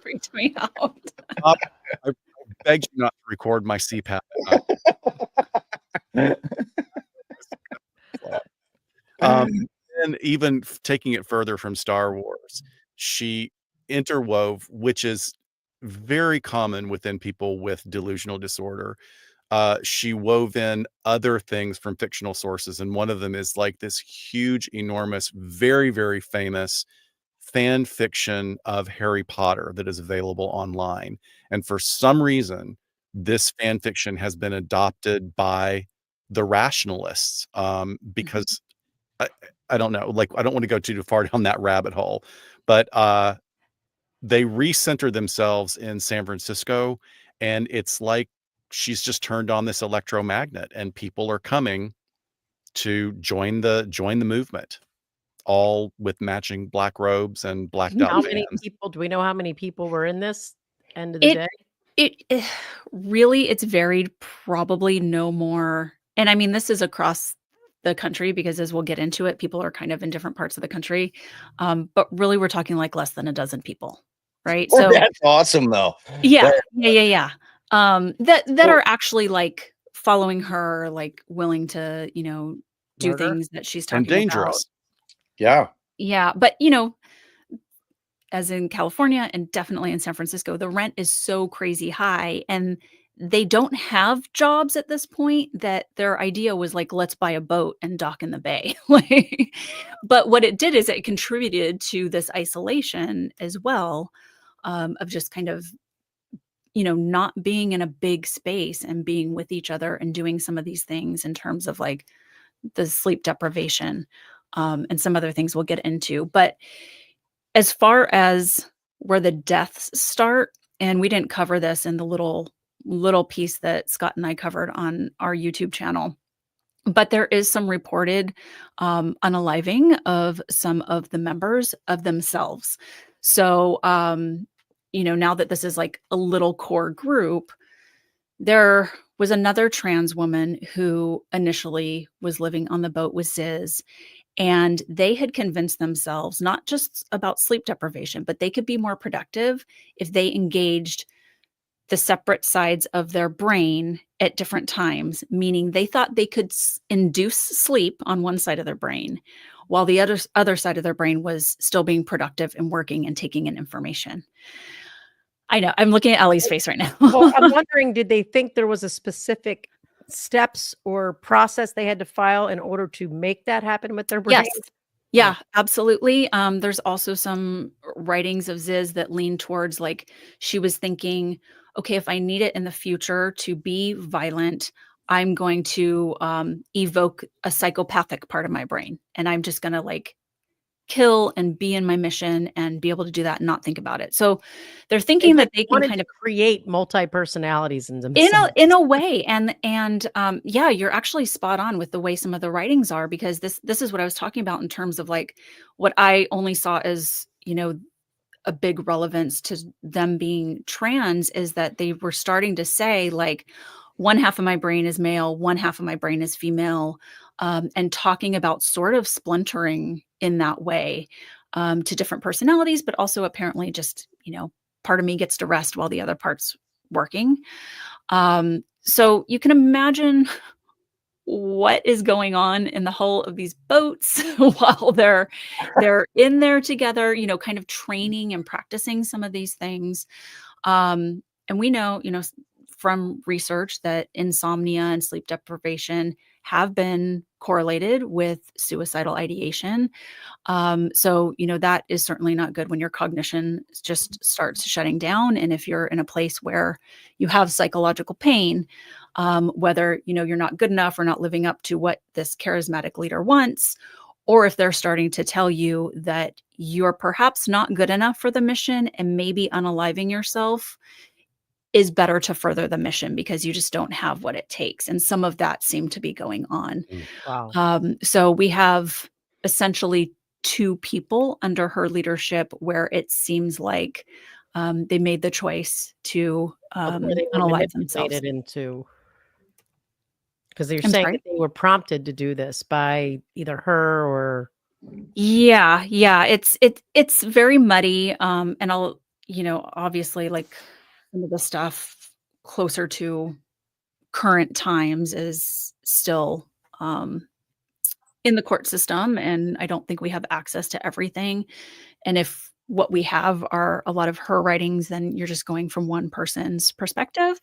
Freaked me out. I begged you not to record my CPAP at night. And even taking it further from Star Wars, she interwove, which is very common within people with delusional disorder. She wove in other things from fictional sources, and one of them is like this huge, enormous, very, very famous fan fiction of Harry Potter that is available online. And for some reason, this fan fiction has been adopted by the rationalists, because I don't know, like, I don't want to go too far down that rabbit hole, but they recenter themselves in San Francisco, and it's like she's just turned on this electromagnet, and people are coming to join the movement, all with matching black robes and blacked How out many fans. people do we know how many people were in this end of the day? It really, it's varied, probably no more. And I mean, this is across the country, because as we'll get into it, people are kind of in different parts of the country. But really, we're talking like less than a dozen people, right? well, So that's awesome, though. yeah, That- yeah. That Well- are actually like following her, like willing to, do Murder? things that she's And talking about. dangerous. Yeah. Yeah, but as in California and definitely in San Francisco, the rent is so crazy high, and they don't have jobs at this point, that their idea was like, let's buy a boat and dock in the bay. But what it did is it contributed to this isolation as well, of just kind of, not being in a big space and being with each other and doing some of these things in terms of like the sleep deprivation, and some other things we'll get into. But as far as where the deaths start, and we didn't cover this in the little piece that Scott and I covered on our YouTube channel, but there is some reported unaliving of some of the members of themselves. So, now that this is like a little core group, there was another trans woman who initially was living on the boat with Ziz, and they had convinced themselves not just about sleep deprivation, but they could be more productive if they engaged the separate sides of their brain at different times, meaning they thought they could induce sleep on one side of their brain while the other side of their brain was still being productive and working and taking in information. I know. I'm looking at Ellie's face right now. Well, I'm wondering, did they think there was a specific steps or process they had to file in order to make that happen with their brain? Yes. Yeah, absolutely. There's also some writings of Ziz that lean towards like she was thinking, okay, if I need it in the future to be violent, I'm going to evoke a psychopathic part of my brain, and I'm just gonna like kill and be in my mission and be able to do that and not think about it. So they're They thinking like that they can wanted kind to of create multi-personalities in in themselves. a way, and yeah, you're actually spot on with the way some of the writings are, because this is what I was talking about in terms of like what I only saw as, a big relevance to them being trans is that they were starting to say like one half of my brain is male, one half of my brain is female, and talking about sort of splintering in that way, to different personalities, but also apparently just, part of me gets to rest while the other part's working. So you can imagine what is going on in the hull of these boats while they're in there together, kind of training and practicing some of these things. And we know, from research that insomnia and sleep deprivation have been correlated with suicidal ideation. So, that is certainly not good when your cognition just starts shutting down. And if you're in a place where you have psychological pain, whether, you're not good enough or not living up to what this charismatic leader wants, or if they're starting to tell you that you're perhaps not good enough for the mission and maybe unaliving yourself is better to further the mission because you just don't have what it takes. And some of that seemed to be going on. Wow. So we have essentially two people under her leadership where it seems like they made the choice to Where they were unalive themselves. manipulated into, because you're I'm saying sorry? that they were prompted to do this by either her or Yeah, it's very muddy. And I'll, obviously like some of the stuff closer to current times is still in the court system, and I don't think we have access to everything. And if what we have are a lot of her writings, then you're just going from one person's perspective.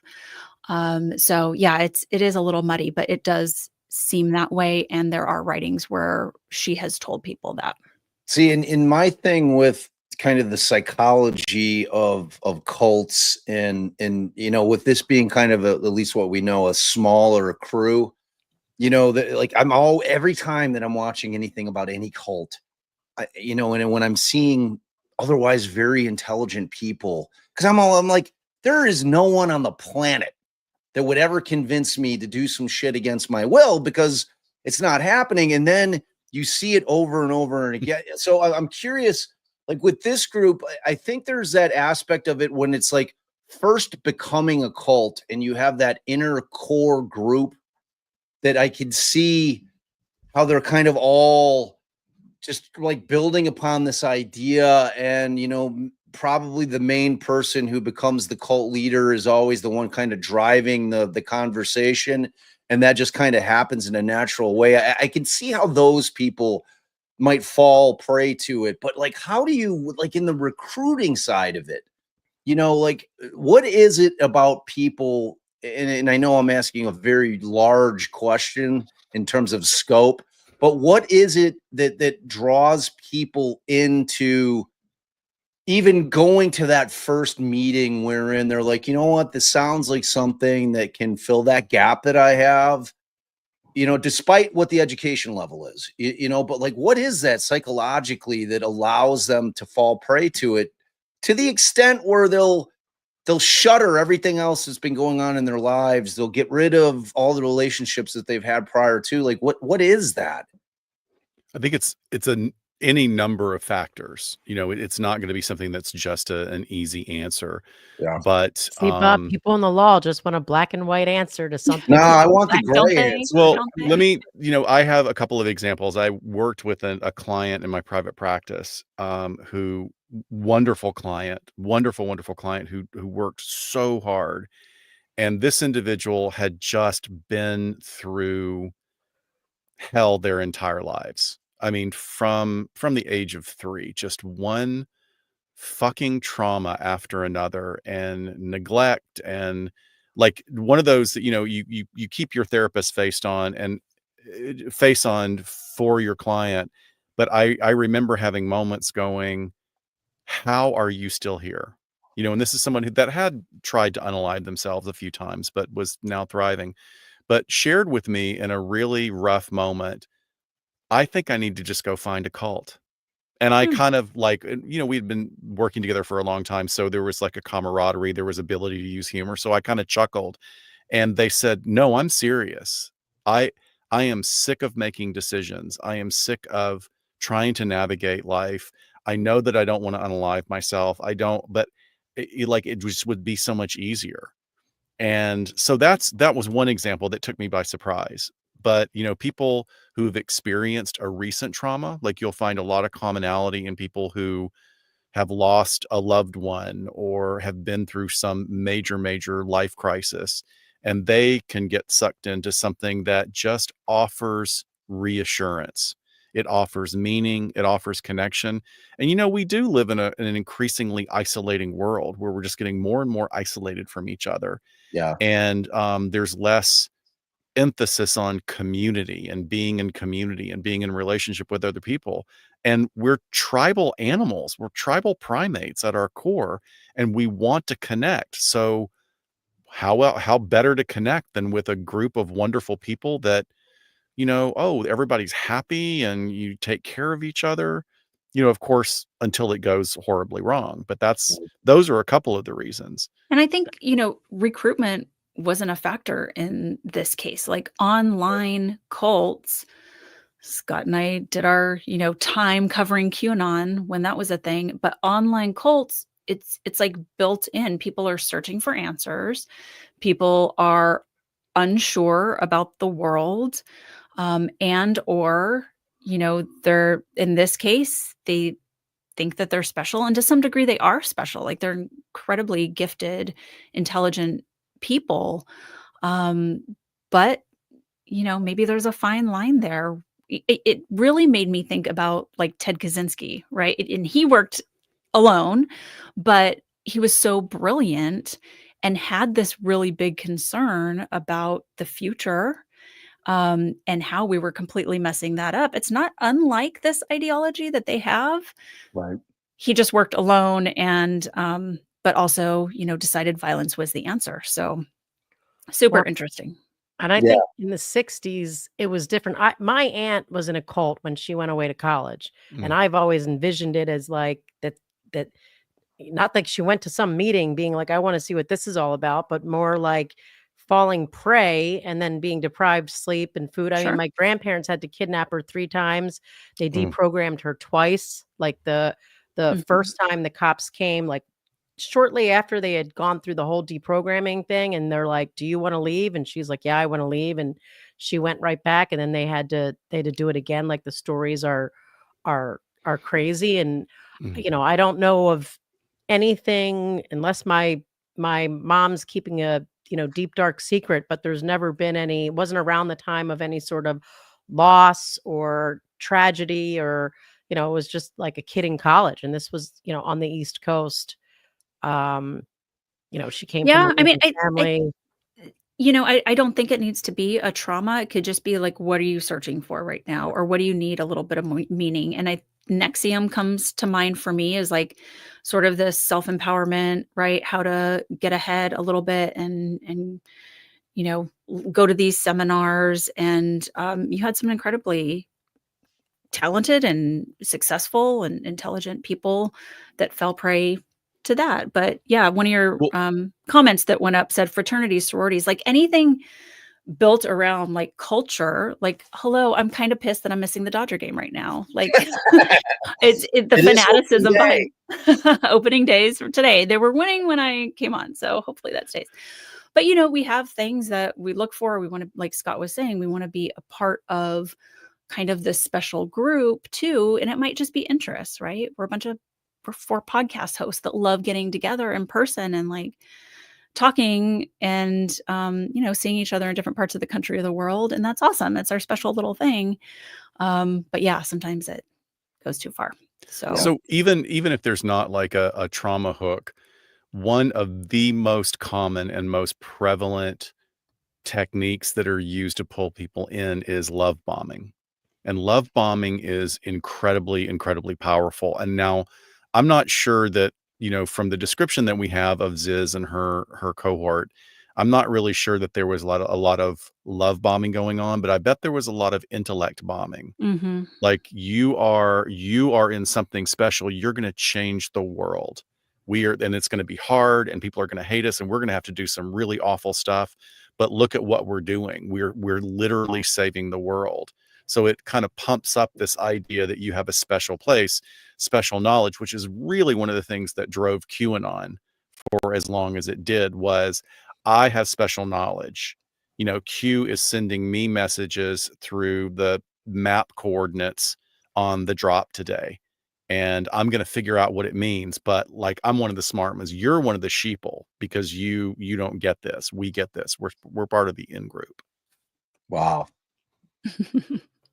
So yeah, it is a little muddy, but it does seem that way. And there are writings where she has told people that. See, in my thing with kind of the psychology of cults and with this being kind of at least what we know, a smaller crew, that like every time that I'm watching anything about any cult, and when I'm seeing otherwise very intelligent people, because I'm like, there is no one on the planet that would ever convince me to do some shit against my will because it's not happening. And then you see it over and over and again. So I'm curious, like with this group, I think there's that aspect of it when it's like first becoming a cult and you have that inner core group that I could see how they're kind of all just like building upon this idea. And, probably the main person who becomes the cult leader is always the one kind of driving the conversation. And that just kind of happens in a natural way. I can see how those people might fall prey to it. But like, how do you, like in the recruiting side of it, like what is it about people? And I know I'm asking a very large question in terms of scope, but what is it that draws people into even going to that first meeting wherein they're like, you know what, this sounds like something that can fill that gap that I have, despite what the education level is, but like, what is that psychologically that allows them to fall prey to it to the extent where they'll shutter everything else that's been going on in their lives. They'll get rid of all the relationships that they've had prior to. Like, what is that? I think it's any number of factors. It's not going to be something that's just an easy answer. Yeah. But see, Bob, people in the law just want a black and white answer to something. No, I want the Don't gray they? answer. well, Don't they? let me, I have a couple of examples. I worked with a client in my private practice, who wonderful client, wonderful client who worked so hard. And this individual had just been through hell their entire lives. I mean, from the age of 3, just one fucking trauma after another, and neglect, and like one of those that, you keep your therapist face on for your client. But I remember having moments going, how are you still here? And this is someone that had tried to unalive themselves a few times, but was now thriving, but shared with me in a really rough moment, I think I need to just go find a cult. And I Hmm. kind of like, we'd been working together for a long time. So there was like a camaraderie, there was ability to use humor. So I kind of chuckled, and they said, no, I'm serious. I, I am sick of making decisions. I am sick of trying to navigate life. I know that I don't want to unalive myself. I don't, but it just would be so much easier. And so that was one example that took me by surprise. But, people who've experienced a recent trauma, like you'll find a lot of commonality in people who have lost a loved one or have been through some major, major life crisis, and they can get sucked into something that just offers reassurance. It offers meaning, it offers connection. And, we do live in an increasingly isolating world where we're just getting more and more isolated from each other. Yeah. And there's less emphasis on community and being in community and being in relationship with other people. And we're tribal animals. We're tribal primates at our core, and we want to connect. So how better to connect than with a group of wonderful people that, everybody's happy and you take care of each other, of course, until it goes horribly wrong. But those are a couple of the reasons. And I think, recruitment wasn't a factor in this case. Like online cults, Scott and I did our, time covering QAnon when that was a thing, but online cults, it's like built in. People are searching for answers. People are unsure about the world, and or, they're in this case, they think that they're special, and to some degree they are special. Like they're incredibly gifted, intelligent people. Um, but maybe there's a fine line there. It really made me think about like Ted Kaczynski, right? And he worked alone, but he was so brilliant and had this really big concern about the future, and how we were completely messing that up. It's not unlike this ideology that they have. Right. He just worked alone, and but also, decided violence was the answer. So super Well, interesting. and I Yeah. think in the 60s, it was different. My aunt was in a cult when she went away to college, and Mm. I've always envisioned it as like that not like she went to some meeting being like, I want to see what this is all about, but more like falling prey and then being deprived sleep and food. I mean, Sure. my grandparents had to kidnap her 3 times. They Mm. deprogrammed her twice. Like the Mhm. first time the cops came, like shortly after they had gone through the whole deprogramming thing, and they're like, "Do you want to leave?" And she's like, "Yeah, I want to leave." And she went right back, and then they had to do it again. Like the stories are crazy. And Mm. I don't know of anything, unless my mom's keeping a deep dark secret, but there's never been any, it wasn't around the time of any sort of loss or tragedy, or it was just like a kid in college, and this was on the East Coast. um she came from a Yeah, I mean, loving family. I don't think it needs to be a trauma. It could just be like, what are you searching for right now? Or what do you need a little bit of meaning? And Nexium comes to mind for me as like sort of this self-empowerment, right? How to get ahead a little bit, and go to these seminars. And you had some incredibly talented and successful and intelligent people that fell prey to that. But yeah, one of your Well, comments that went up said fraternities, sororities, like anything built around like culture. Like, hello, I'm kind of pissed that I'm missing the Dodger game right now. Like, the It is opening fanaticism day. behind opening days for today. They were winning when I came on, so hopefully that stays. But we have things that we look for. We want to, like Scott was saying, we want to be a part of kind of this special group too. And it might just be interests, right? We're 4 podcast hosts that love getting together in person and like talking and, seeing each other in different parts of the country or the world. And that's awesome. It's our special little thing. But yeah, sometimes it goes too far. So So even if there's not like a trauma hook, one of the most common and most prevalent techniques that are used to pull people in is love bombing. And love bombing is incredibly, incredibly powerful. And now I'm not sure that, from the description that we have of Ziz and her cohort, I'm not really sure that there was a lot of love bombing going on, but I bet there was a lot of intellect bombing. mhm. Like you are in something special. You're going to change the world. And it's going to be hard and people are going to hate us and we're going to have to do some really awful stuff. But look at what we're doing. We're literally saving the world. So it kind of pumps up this idea that you have a special place, special knowledge, which is really one of the things that drove QAnon for as long as it did was I have special knowledge. Q is sending me messages through the map coordinates on the drop today. And I'm going to figure out what it means. But like, I'm one of the smart ones. You're one of the sheeple because you don't get this. We get this. We're part of the in group. Wow.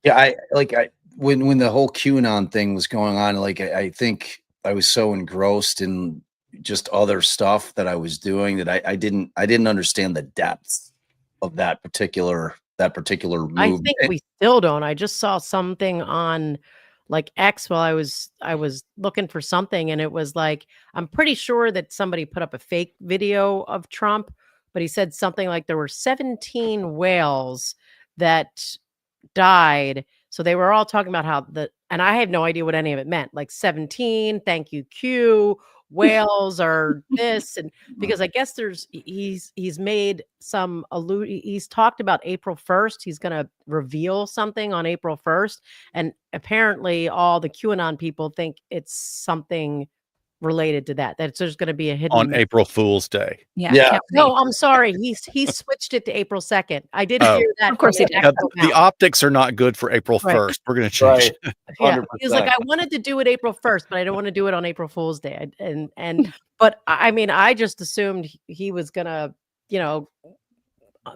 Yeah, when the whole QAnon thing was going on, like I think I was so engrossed in just other stuff that I was doing that I didn't understand the depths of that particular I move. think we still don't. I just saw something on like X while I was looking for something, and it was like I'm pretty sure that somebody put up a fake video of Trump, but he said something like there were 17 whales that died. So they were all talking about how and I have no idea what any of it meant. Like 17, thank you, Q, whales are this, and because I guess he's made some he's talked about April 1st. He's gonna reveal something on April 1st. And apparently all the QAnon people think it's something related to that. That there's gonna be a hidden On April Fool's Day. Yeah. Yeah. Can't No, wait. I'm sorry. He switched it to April 2nd. I did Oh. hear that. Of course from he the did. The, Expo the Mouth. optics are not good for April Right. 1st. We're going to change it. Yeah, he was like, 100%. I wanted to do it April 1st, but I don't want to do it on April Fool's Day. But I mean, I just assumed he was gonna,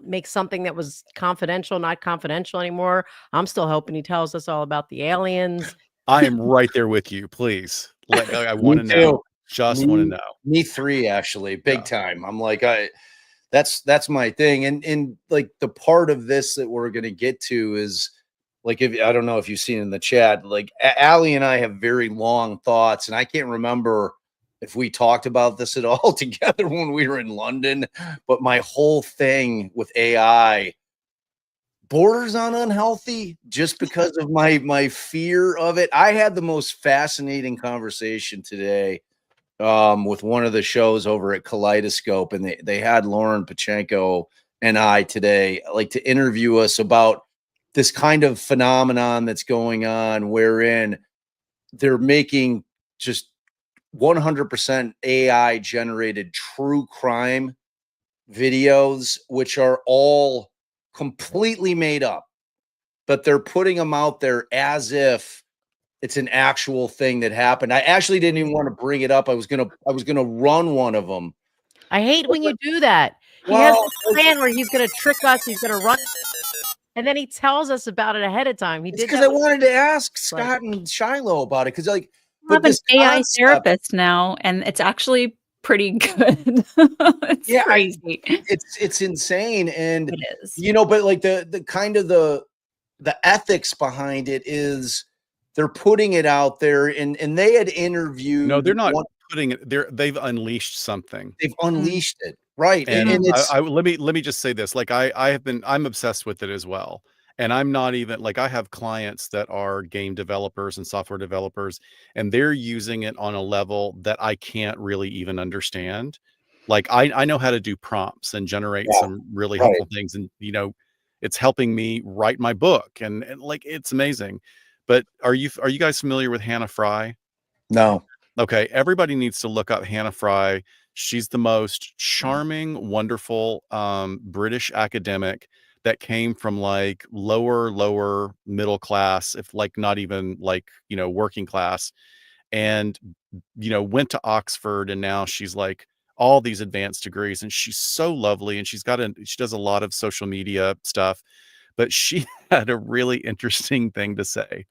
make something that was confidential, not confidential anymore. I'm still hoping he tells us all about the aliens. I am right there with you. Please. I want to Me know. too. Just want to know. Me three, actually, big Yeah. time. I'm like, that's my thing. And like the part of this that we're gonna get to is like, if I don't know if you've seen in the chat, like Allie and I have very long thoughts, and I can't remember if we talked about this at all together when we were in London, but my whole thing with AI borders on unhealthy just because of my fear of it. I had the most fascinating conversation today with one of the shows over at Kaleidoscope, and they had Lauren Pachenko and I today like to interview us about this kind of phenomenon that's going on wherein they're making just 100% AI generated true crime videos, which are all completely made up, but they're putting them out there as if it's an actual thing that happened. I actually didn't even want to bring it up. I was gonna run one of them. I hate when you do that. He has Well, this plan where he's gonna trick us, he's gonna run, and then he tells us about it ahead of time. He it's did because that I wanted to ask Scott and Shiloh about it because like, I have but an this AI concept, therapist now, and it's actually pretty good. It's yeah, crazy. it's insane, and It is. but like the kind of the ethics behind it is they're putting it out there, and they had interviewed. No, they're not one, putting it there. They've unleashed something. they've unleashed it, right? And And it's let me just say this. Like I'm obsessed with it as well. And I'm not even like I have clients that are game developers and software developers, and they're using it on a level that I can't really even understand. Like I know how to do prompts and generate yeah, some really right. helpful things. And it's helping me write my book and like it's amazing. But are you guys familiar with Hannah Fry? No, Okay, everybody needs to look up Hannah Fry. She's the most charming, wonderful British academic that came from like lower middle class, if like not even like, working class, and went to Oxford, and now she's like all these advanced degrees, and she's so lovely, and she does a lot of social media stuff, but she had a really interesting thing to say.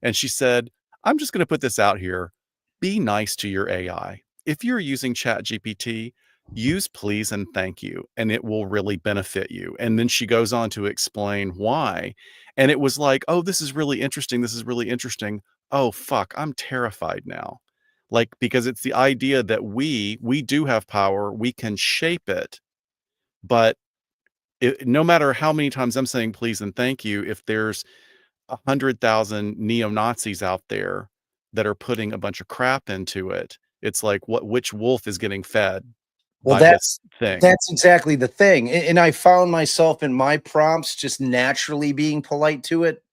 And she said, I'm just going to put this out here. Be nice to your AI. If you're using ChatGPT, use please and thank you, and it will really benefit you. And then she goes on to explain why. And it was like, oh, this is really interesting. This is really interesting. Oh, fuck, I'm terrified now. Like, because it's the idea that we do have power, we can shape it, but no matter how many times I'm saying please and thank you, if there's 100,000 neo-Nazis out there that are putting a bunch of crap into it, it's like, which wolf is getting fed Well, by this thing? that's exactly the thing. And I found myself in my prompts just naturally being polite to it.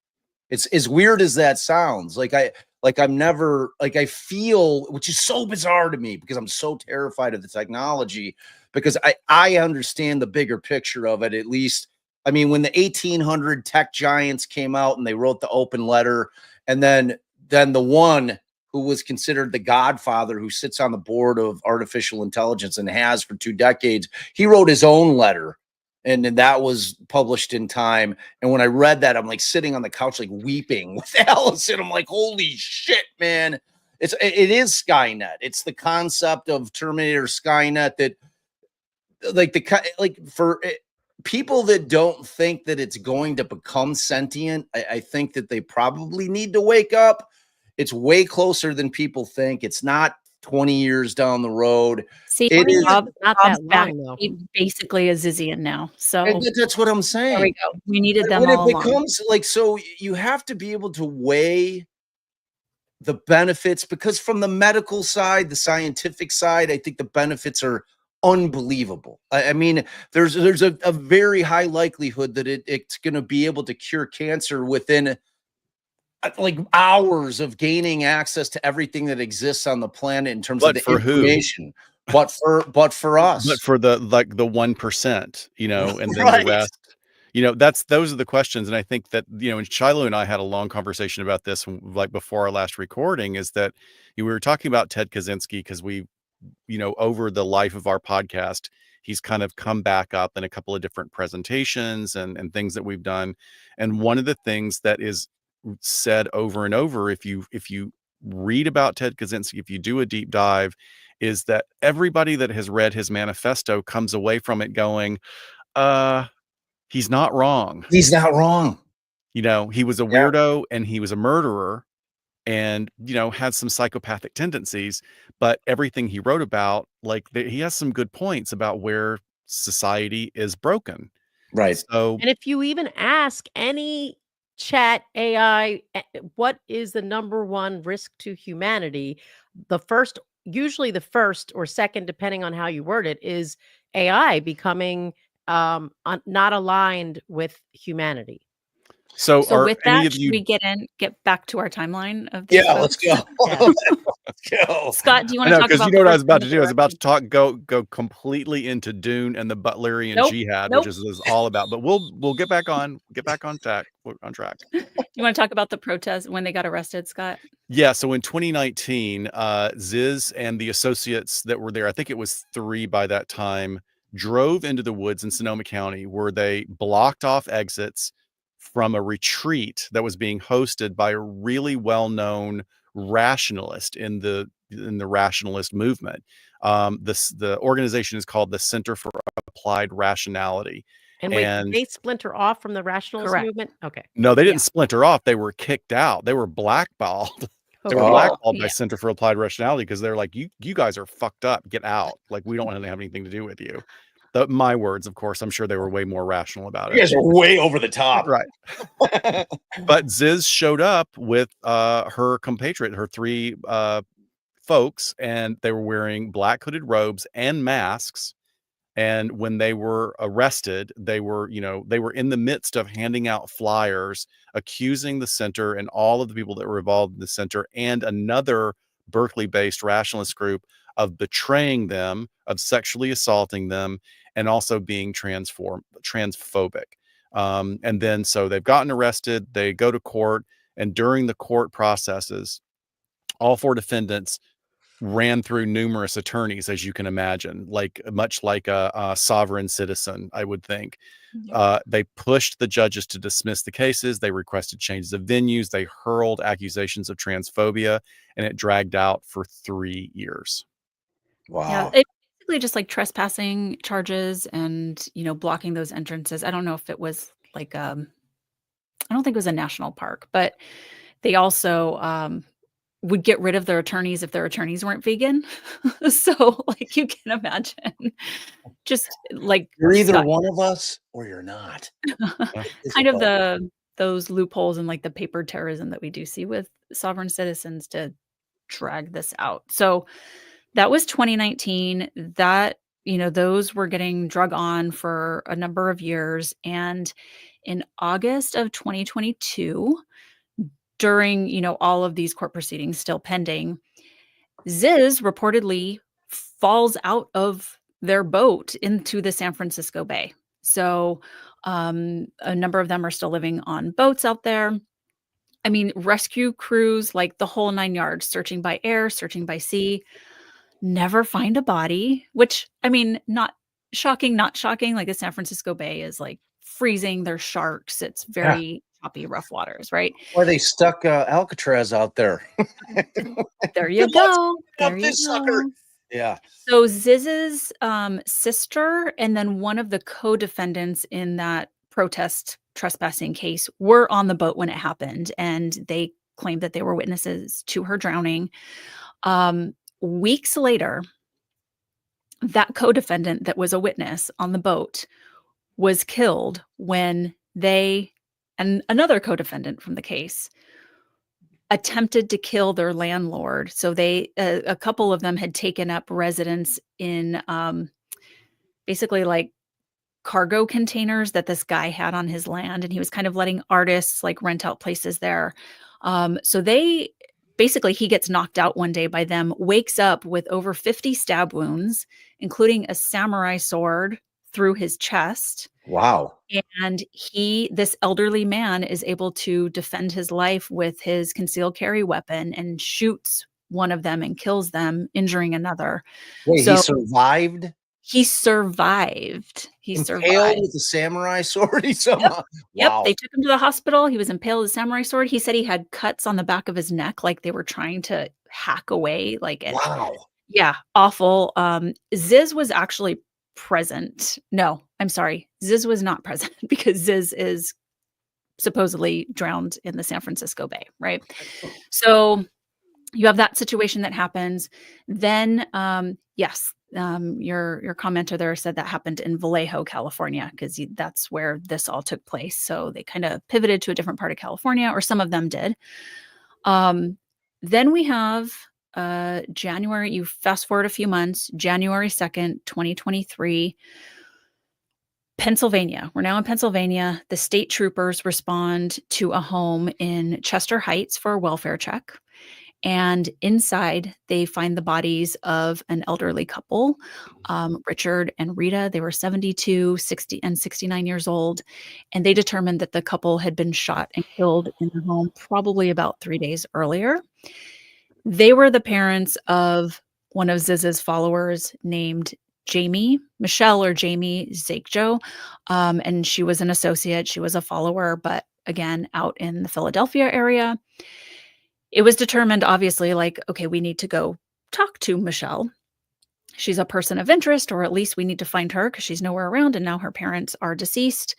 It's as weird as that sounds. I'm never like, I feel, which is so bizarre to me because I'm so terrified of the technology, because I understand the bigger picture of it, at least. I mean, when the 1800 tech giants came out and they wrote the open letter, and then the one who was considered the godfather, who sits on the board of artificial intelligence and has for 2 decades, he wrote his own letter, and that was published in Time. And when I read that, I'm like sitting on the couch, like weeping with Allison. I'm like, holy shit, man. It is Skynet. It's the concept of Terminator Skynet that, for people that don't think that it's going to become sentient, I think that they probably need to wake up. It's way closer than people think. It's not 20 years down the road. See, It is not Bob's that back. long, though. He's basically a Zizian now. So that's what I'm saying. there we go. We needed them When all it along. becomes like, so you have to be able to weigh the benefits, because from the medical side, the scientific side, I think the benefits are unbelievable. I mean, there's a very high likelihood that it's going to be able to cure cancer within like hours of gaining access to everything that exists on the planet in terms of But the for who? information. But for us. But for the 1%, and then Right. the rest, those are the questions. And I think that, and Shiloh and I had a long conversation about this, like before our last recording, is that we were talking about Ted Kaczynski because we, over the life of our podcast, he's kind of come back up in a couple of different presentations and things that we've done. And one of the things that is said over and over, if you read about Ted Kaczynski, if you do a deep dive, is that everybody that has read his manifesto comes away from it going, he's not wrong. He's not wrong. He was a Yeah. weirdo and he was a murderer and, had some psychopathic tendencies, but everything he wrote about, like, he has some good points about where society is broken. Right. So, And if you even ask any chat AI, what is the number one risk to humanity? Usually the first or second, depending on how you word it, is AI becoming not aligned with humanity. so So are with any that, of should you? we get back to our timeline of these Yeah, let's folks? go. Yeah. Let's go. Scott, do you I want to know, talk because about you know the what I first was about one to in do. I was about to direction? go completely into Dune and the Butlerian Nope. Jihad, Nope. which is all about. But we'll get back on track. You want to talk about the protest when they got arrested, Scott? Yeah. So in 2019, Ziz and the associates that were there, I think it was 3 by that time, drove into the woods in Sonoma County where they blocked off exits from a retreat that was being hosted by a really well-known rationalist in the rationalist movement. The organization is called the Center for Applied Rationality. And wait, did And they splinter off from the rationalist Correct. movement? Okay. no, they Yeah. didn't splinter off. They were kicked out. They were blackballed. They were Okay. blackballed by Yeah. Center for Applied Rationality because they're like, you guys are fucked up. Get out. Like, we don't want to have anything to do with you. My words, of course. I'm sure they were way more rational about You it. guys are way over the top. Right. But Ziz showed up with her compatriot, her 3 folks, and they were wearing black hooded robes and masks. And when they were arrested, they were in the midst of handing out flyers accusing the center and all of the people that were involved in the center and another Berkeley-based rationalist group of betraying them, of sexually assaulting them, and also being transphobic. And then so they've gotten arrested, they go to court, and during the court processes, all 4 defendants ran through numerous attorneys, as you can imagine, like much like a sovereign citizen, I would think. Yep. They pushed the judges to dismiss the cases. They requested changes of venues. They hurled accusations of transphobia, and it dragged out for 3 years. Yeah, Wow. it's basically just like trespassing charges and, blocking those entrances. I don't know if it was like, I don't think it was a national park, but they also, would get rid of their attorneys if their attorneys weren't vegan. So, like, you can imagine just like You're either Scott, one of us or you're not. It's kind of above. those loopholes and like the paper terrorism that we do see with sovereign citizens to drag this out. So that was 2019. That, those were getting drug on for a number of years. And in August of 2022, during, all of these court proceedings still pending, Ziz reportedly falls out of their boat into the San Francisco Bay. So a number of them are still living on boats out there. I mean, rescue crews, like the whole 9 yards, searching by air, searching by sea, never find a body, which, I mean, not shocking, not shocking. Like the San Francisco Bay is like freezing. There's sharks. It's Yeah. very choppy, rough waters, right? Why they stuck Alcatraz out there. There you Let's go. pick up There you this sucker. go. Yeah. So Ziz's sister and then one of the co-defendants in that protest trespassing case were on the boat when it happened, and they claimed that they were witnesses to her drowning. Weeks later, that co-defendant that was a witness on the boat was killed when they and another co-defendant from the case attempted to kill their landlord. So they, a couple of them had taken up residence in basically like cargo containers that this guy had on his land, and he was kind of letting artists like rent out places there. So they basically, he gets knocked out one day by them, wakes up with over 50 stab wounds, including a samurai sword through his chest. Wow. And this elderly man is able to defend his life with his concealed carry weapon and shoots one of them and kills them, injuring another. Wait, he So survived? he survived. He Impaled survived. with a samurai sword? He somehow. Yep, Wow. they took him to the hospital. He was impaled with a samurai sword. He said he had cuts on the back of his neck, like they were trying to hack away. Wow. Yeah, awful. Ziz was actually present. No, I'm sorry. Ziz was not present because Ziz is supposedly drowned in the San Francisco Bay, right? So you have that situation that happens. Then, yes, your commenter there said that happened in Vallejo, California, because that's where this all took place. So they kind of pivoted to a different part of California, or some of them did. Then we have January, you fast forward a few months, January 2nd, 2023, Pennsylvania. We're now in Pennsylvania. The state troopers respond to a home in Chester Heights for a welfare check. And inside, they find the bodies of an elderly couple, Richard and Rita. They were 72, 60, and 69 years old. And they determined that the couple had been shot and killed in the home probably about 3 days earlier. They were the parents of one of Ziz's followers named Michelle or Jamie Zakejo. And she was an associate. She was a follower, but again, out in the Philadelphia area. It was determined, obviously, like, okay, we need to go talk to Michelle. She's a person of interest, or at least we need to find her because she's nowhere around. And now her parents are deceased.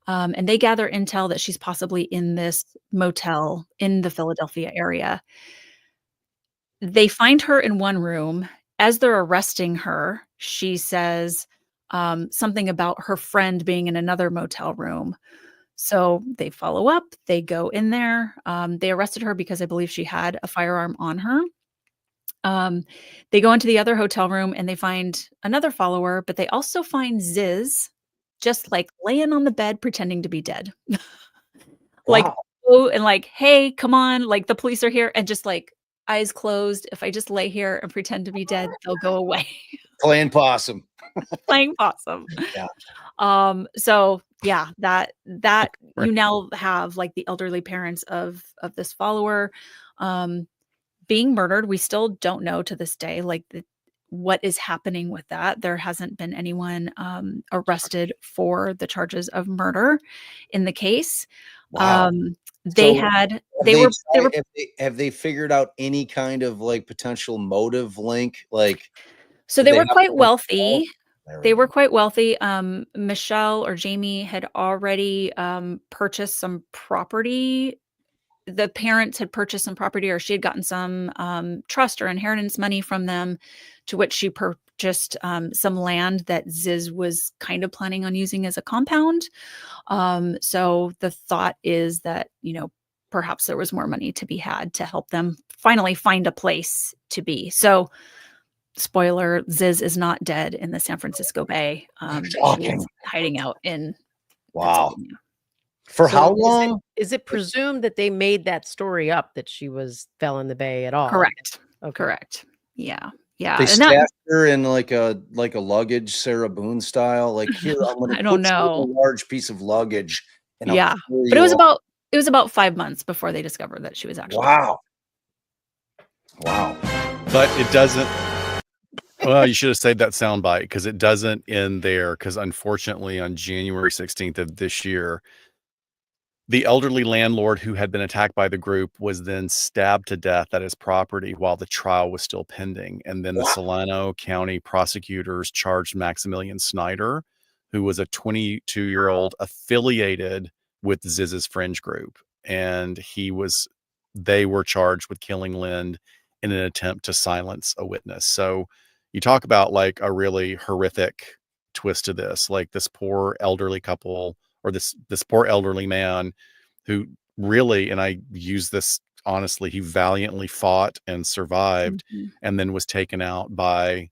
And they gather intel that she's possibly in this motel in the Philadelphia area. They find her in one room. As they're arresting her, she says something about her friend being in another motel room. So they follow up, they go in there. They arrested her because I believe she had a firearm on her. They go into the other hotel room and they find another follower, but they also find Ziz just like laying on the bed pretending to be dead. Like, Wow. oh, and like, hey, come on, like the police are here, and just like eyes closed. If I just lay here and pretend to be dead, they'll go away. Playing possum. Playing possum. Yeah. So yeah, that Right. you now have like the elderly parents of this follower. being murdered. We still don't know to this day, like what is happening with that. There hasn't been anyone arrested for the charges of murder in the case. Wow. They So had they were have they figured out any kind of like potential motive link? Like, so did they they were have quite one- wealthy. There They we were go. quite wealthy. Michelle or Jamie had already purchased some property. The parents had purchased some property, or she had gotten some trust or inheritance money from them, to which she purchased some land that Ziz was kind of planning on using as a compound. So the thought is that, perhaps there was more money to be had to help them finally find a place to be. So, spoiler, Ziz is not dead in the San Francisco Bay. She Shocking. is hiding out in Wow. Pennsylvania. For So how long? Is it presumed that they made that story up, that she fell in the bay at all? Correct. Okay. Correct. Yeah. Yeah. They And that, stashed her in like a luggage, Sarah Boone style. Like, here, I'm going I to don't put you in know. a large piece of luggage, and I'll Yeah. carry But you off. it was about 5 months before they discovered that she was actually Wow. Wow. But it doesn't. Well, you should have saved that soundbite, because it doesn't end there. Because unfortunately, on January 16th of this year, the elderly landlord who had been attacked by the group was then stabbed to death at his property while the trial was still pending. And then the Wow. Solano County prosecutors charged Maximilian Snyder, who was a 22-year-old affiliated with Ziz's fringe group. And they were charged with killing Lind in an attempt to silence a witness. So you talk about like a really horrific twist to this, like this poor elderly couple, or this poor elderly man who really, and I use this honestly, he valiantly fought and survived, Mhm. and then was taken out by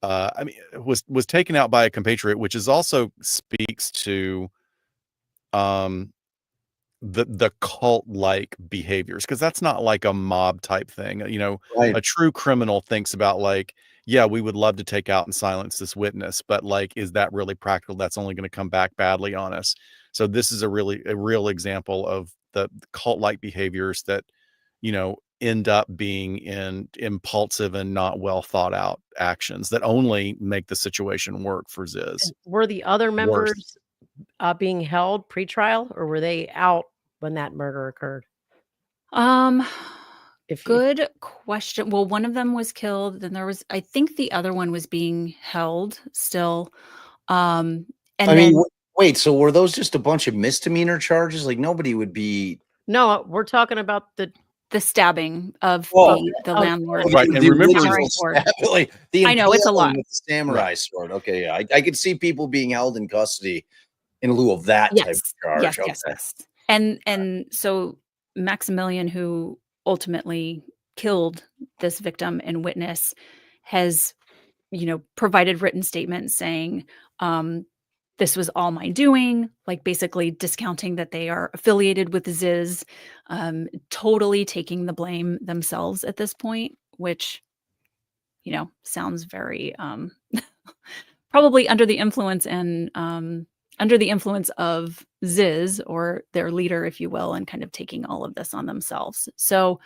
was taken out by a compatriot, which is also speaks to the cult like behaviors, because that's not like a mob type thing. Right. A true criminal thinks about like, yeah, we would love to take out and silence this witness, but like, is that really practical? That's only going to come back badly on us. So this is a real example of the cult like behaviors that end up being in impulsive and not well thought out actions that only make the situation work for Ziz. Were the other Worse. members being held pre-trial, or were they out when that murder occurred? If Good question. Well, one of them was killed. Then I think the other one was being held still. And I mean, then wait, so were those just a bunch of misdemeanor charges? Like, nobody would be. No, we're talking about the the stabbing of Oh, the landlord. Right, and the remember- original Sword. stab, like, the I know, it's a impaling lot. with the samurai sword. Okay, yeah, I could see people being held in custody in lieu of that type of Yes. charge. Yes, Okay. yes, yes. And so Maximilian, who ultimately killed this victim and witness, has, provided written statements saying, this was all my doing, like basically discounting that they are affiliated with Ziz, totally taking the blame themselves at this point, which, sounds very probably under the influence of Ziz, or their leader, if you will, and kind of taking all of this on themselves. So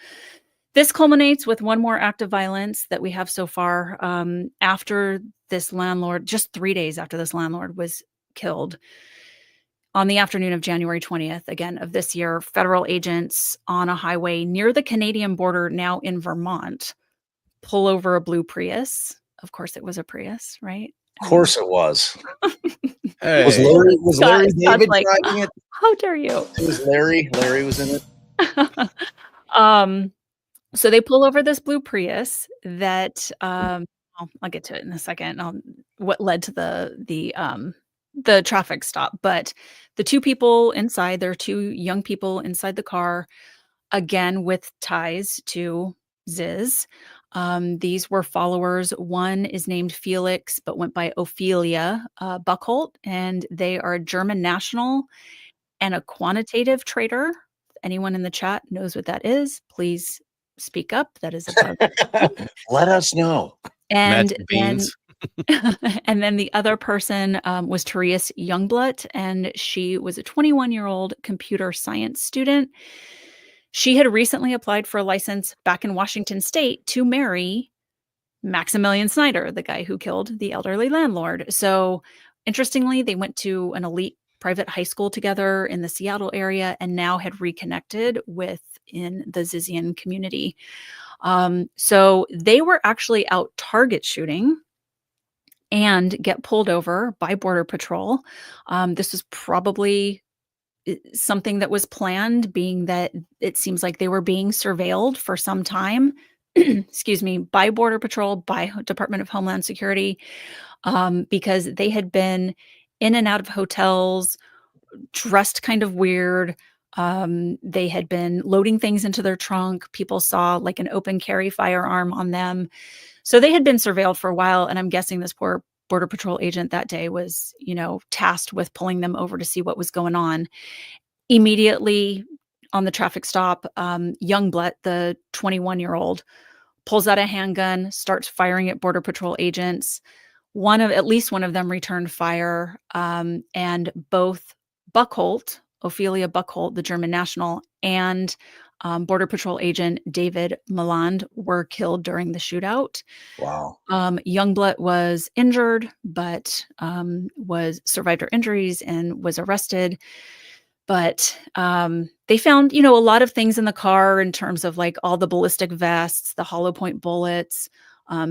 this culminates with one more act of violence that we have so far. After this landlord, just 3 days after this landlord was killed, on the afternoon of January 20th, again, of this year, federal agents on a highway near the Canadian border, now in Vermont, pull over a blue Prius. Of course, it was a Prius, right? Of course it was. Hey. Was Larry Scott's David like, driving it? how dare you? It was Larry. Larry was in it. So they pull over this blue Prius that I'll get to it in a second. What led to the traffic stop, but the two people inside, there are two young people inside the car, again with ties to Ziz. These were followers. One is named Felix, but went by Ophelia Buckholt, and they are a German national and a quantitative trader. Anyone in the chat knows what that is, please speak up. That is above. Let us know. And Magic then, beans. and then the other person was Therese Youngblood, and she was a 21-year-old computer science student. She had recently applied for a license back in Washington state to marry Maximilian Snyder, the guy who killed the elderly landlord. So interestingly, they went to an elite private high school together in the Seattle area and now had reconnected within the Zizian community. So they were actually out target shooting and get pulled over by Border Patrol. This was probably something that was planned, being that it seems like they were being surveilled for some time, excuse me, by Border Patrol, by Department of Homeland Security, because they had been in and out of hotels, dressed kind of weird. They had been loading things into their trunk. People saw like an open carry firearm on them. So they had been surveilled for a while. And I'm guessing this poor Border Patrol agent that day was, tasked with pulling them over to see what was going on. Immediately on the traffic stop, Youngblood, the 21-year-old, pulls out a handgun, starts firing at Border Patrol agents. At least one of them returned fire, and both Ophelia Buckholt, the German national, and Border Patrol agent David Maland were killed during the shootout. Wow. Youngblood was injured, but survived her injuries and was arrested. But they found, a lot of things in the car in terms of like all the ballistic vests, the hollow point bullets,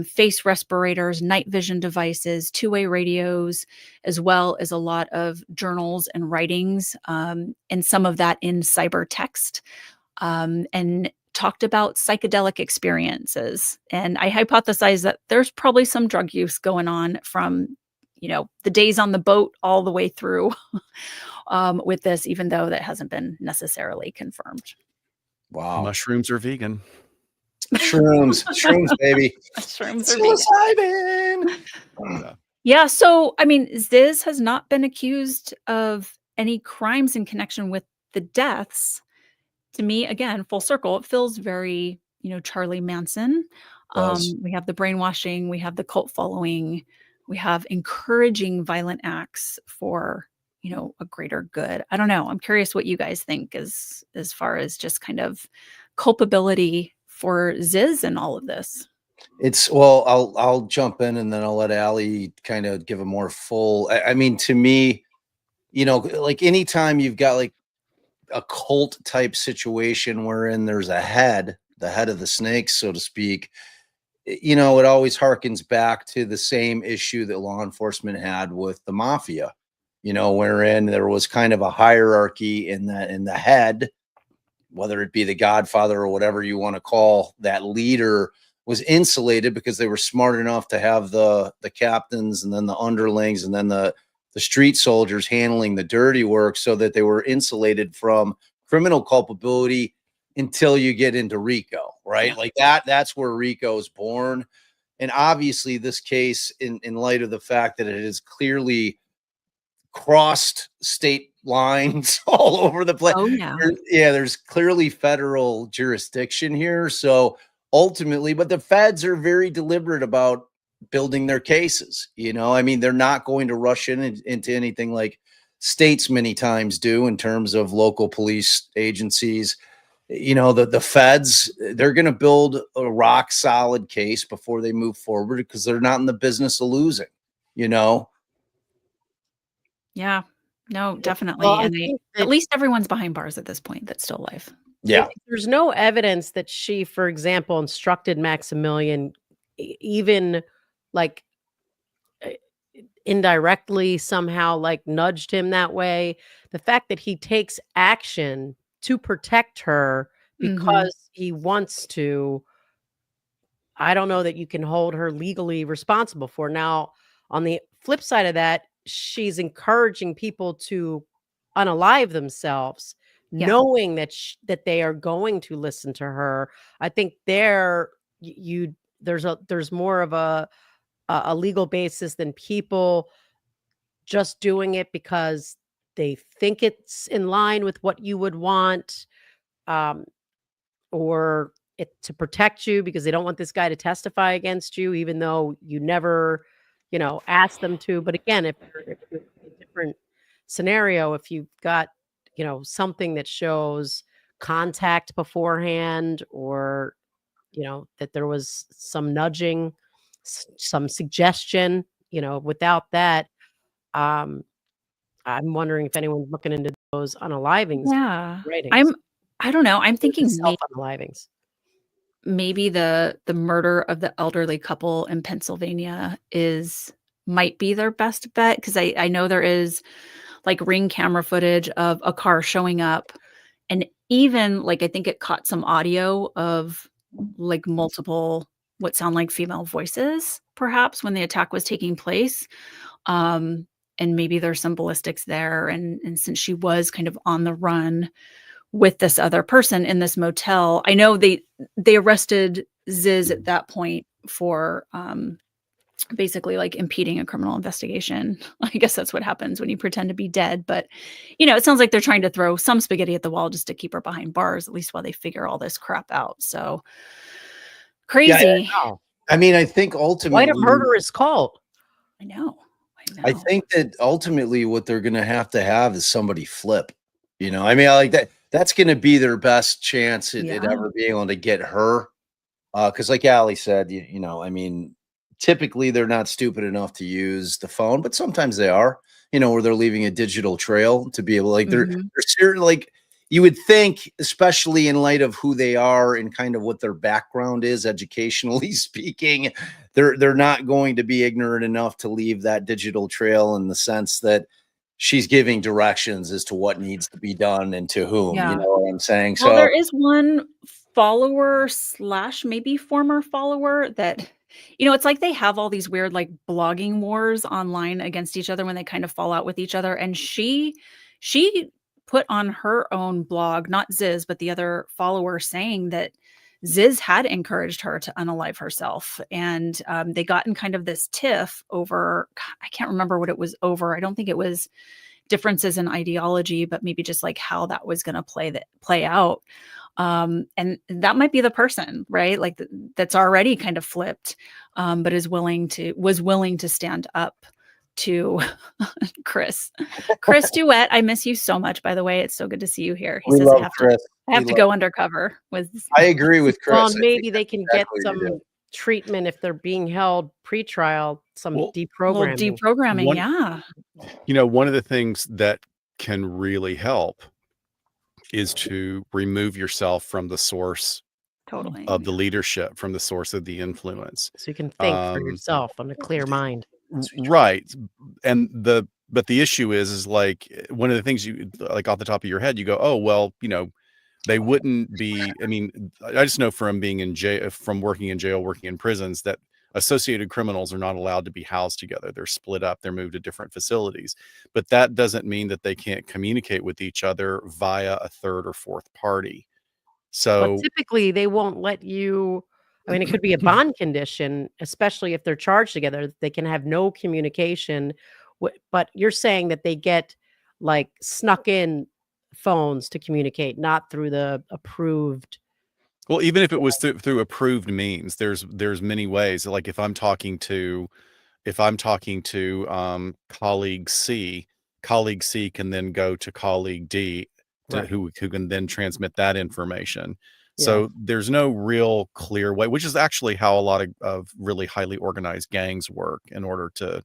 face respirators, night vision devices, two-way radios, as well as a lot of journals and writings, and some of that in cyber text, and talked about psychedelic experiences. And I hypothesize that there's probably some drug use going on from, the days on the boat all the way through with this, even though that hasn't been necessarily confirmed. Wow. Mushrooms are vegan. Shrooms, baby. Mushrooms are vegan. Psilocybin. Yeah. So, I mean, Ziz has not been accused of any crimes in connection with the deaths. To me, again, full circle, it feels very, Charlie Manson. We have the brainwashing, we have the cult following, we have encouraging violent acts for, a greater good. I don't know. I'm curious what you guys think as far as just kind of culpability for Ziz and all of this. I'll jump in and then I'll let Allie kind of give a more full. I mean, to me, like anytime you've got like a cult type situation wherein there's the head of the snake, so to speak, it always harkens back to the same issue that law enforcement had with the mafia, wherein there was kind of a hierarchy in the head, whether it be the Godfather or whatever you want to call that leader, was insulated because they were smart enough to have the captains and then the underlings and then the street soldiers handling the dirty work, so that they were insulated from criminal culpability until you get into RICO, right? Yeah. Like that's where RICO is born. And obviously this case, in light of the fact that it has clearly crossed state lines all over the place. Oh, yeah. There's clearly federal jurisdiction here. So ultimately, but the feds are very deliberate about building their cases. I mean, they're not going to rush into anything like states many times do in terms of local police agencies. The feds, they're going to build a rock solid case before they move forward because they're not in the business of losing, Yeah, no, definitely. Well, And at least everyone's behind bars at this point that's still alive. Yeah. There's no evidence that she, for example, instructed Maximilian, even like indirectly somehow like nudged him that way. The fact that he takes action to protect her because he wants to, I don't know that you can hold her legally responsible for. Now, on the flip side of that, she's encouraging people to unalive themselves, knowing that that they are going to listen to her. I think there's more of a legal basis than people just doing it because they think it's in line with what you would want, or it to protect you because they don't want this guy to testify against you, even though you never, asked them to. But again, if you're in a different scenario, if you've got, something that shows contact beforehand, or that there was some nudging, some suggestion. Without that, I'm wondering if anyone's looking into those unalivings Yeah. writings, I don't know. I'm or the thinking self-unalivings. maybe the murder of the elderly couple in Pennsylvania might be their best bet, because I know there is like ring camera footage of a car showing up, and even like I think it caught some audio of like multiple what sound like female voices, perhaps, when the attack was taking place. Um, and maybe there's some ballistics there, and since she was kind of on the run with this other person in this motel, I know they arrested Ziz at that point for basically like impeding a criminal investigation. I guess that's what happens when you pretend to be dead. But it sounds like they're trying to throw some spaghetti at the wall just to keep her behind bars, at least while they figure all this crap out. So crazy. Wow. I mean, I think Quite ultimately, a murderous cult. I know. I think that ultimately what they're going to have is somebody flip. I mean, I like that. That's going to be their best chance at Yeah. ever being able to get her. Because like Allie said, I mean, typically they're not stupid enough to use the phone, but sometimes they are, where they're leaving a digital trail to be able, like, they're certain, like, you would think, especially in light of who they are and kind of what their background is, educationally speaking, they're not going to be ignorant enough to leave that digital trail, in the sense that she's giving directions as to what needs to be done and to whom. Yeah. You know what I'm saying? Well, So there is one follower / maybe former follower that, it's like they have all these weird like blogging wars online against each other when they kind of fall out with each other. And she put on her own blog, not Ziz, but the other follower, saying that Ziz had encouraged her to unalive herself. And they got in kind of this tiff over, I can't remember what it was over. I don't think it was differences in ideology, but maybe just like how that was going to play out. And that might be the person, right? Like that's already kind of flipped, but was willing to stand up to Chris. Chris Duet, I miss you so much, by the way. It's so good to see you here. He we says love I Chris. have to go undercover with. I agree with Chris. Well, I maybe think they can that's get exactly what you some do. treatment if they're being held pre-trial, some Well, deprogramming. Deprogramming, yeah. One of the things that can really help is to remove yourself from the source Totally. of the leadership, from the source of the influence. So you can think for yourself on a clear mind. Right. And but the issue is like, one of the things you like off the top of your head, you go, oh, well, they wouldn't be. I mean, I just know from being in jail, from working in jail, working in prisons, that associated criminals are not allowed to be housed together. They're split up. They're moved to different facilities. But that doesn't mean that they can't communicate with each other via a third or fourth party. But So typically they won't let you. I mean, it could be a bond condition, especially if they're charged together. They can have no communication. But you're saying that they get like snuck in phones to communicate, not through the approved. well, even if it was through approved means, there's many ways. Like if I'm talking to colleague C, colleague C can then go to colleague D, Right. who can then transmit that information. Yeah. So there's no real clear way, which is actually how a lot of really highly organized gangs work, in order to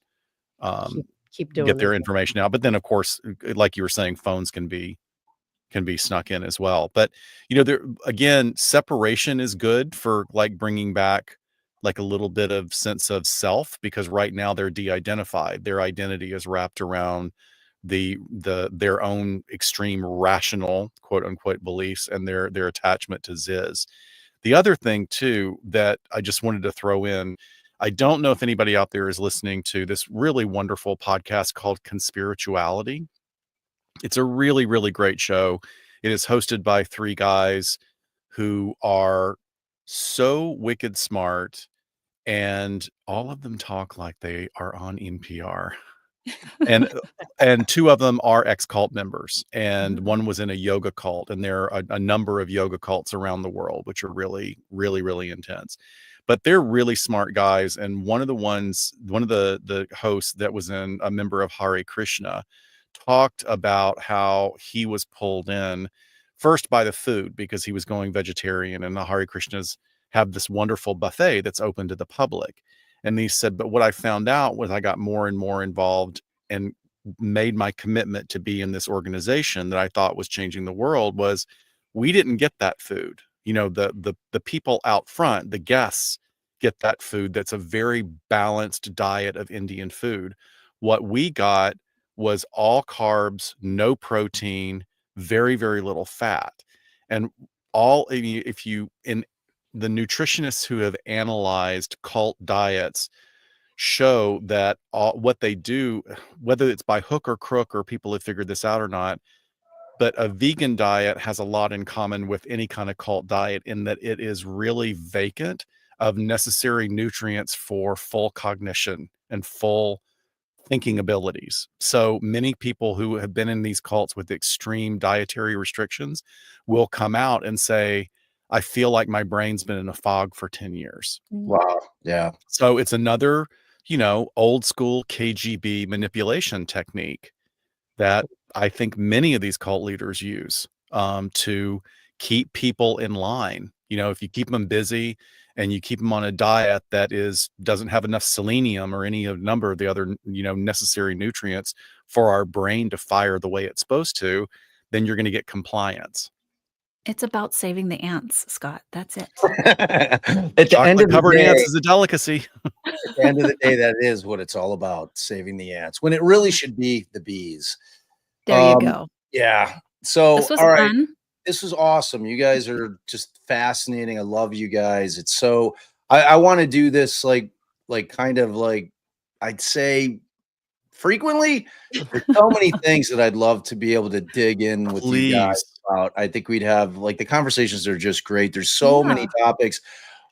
Keep doing get their this. information out. But then, of course, like you were saying, phones can be snuck in as well. But there again, separation is good for like bringing back like a little bit of sense of self, because right now they're de-identified. Their identity is wrapped around their own extreme rational, quote unquote, beliefs, and their attachment to Ziz. The other thing too that I just wanted to throw in, I don't know if anybody out there is listening to this really wonderful podcast called Conspirituality. It's a really, really great show. It is hosted by three guys who are so wicked smart, and all of them talk like they are on NPR. And two of them are ex-cult members, and one was in a yoga cult, and there are a number of yoga cults around the world, which are really, really, really intense. But they're really smart guys. And one of the hosts that was a member of Hare Krishna talked about how he was pulled in first by the food, because he was going vegetarian, and the Hare Krishnas have this wonderful buffet that's open to the public. And he said, but what I found out was I got more and more involved and made my commitment to be in this organization that I thought was changing the world, was we didn't get that food. You know, the people out front, the guests, get that food that's a very balanced diet of Indian food. What we got was all carbs, no protein, very, very little fat. And if you in the nutritionists who have analyzed cult diets show that what they do, whether it's by hook or crook or people have figured this out or not, but a vegan diet has a lot in common with any kind of cult diet in that it is really vacant of necessary nutrients for full cognition and full thinking abilities. So many people who have been in these cults with extreme dietary restrictions will come out and say, I feel like my brain's been in a fog for 10 years. Wow. Yeah. So it's another, old school KGB manipulation technique that I think many of these cult leaders use to keep people in line. If you keep them busy and you keep them on a diet that doesn't have enough selenium or any of number of the other, necessary nutrients for our brain to fire the way it's supposed to, then you're going to get compliance. It's about saving the ants, Scott. That's it. At the end of the Chocolate-covered day, ants is a delicacy. at the end of the day, that is what it's all about, saving the ants, when it really should be the bees. There you go. Yeah. So, This was all right. fun. This was awesome. You guys are just fascinating. I love you guys. It's so, I want to do this like kind of like, I'd say frequently. There's so many things that I'd love to be able to dig in with you guys about. I think we'd have the conversations are just great. There's so many topics.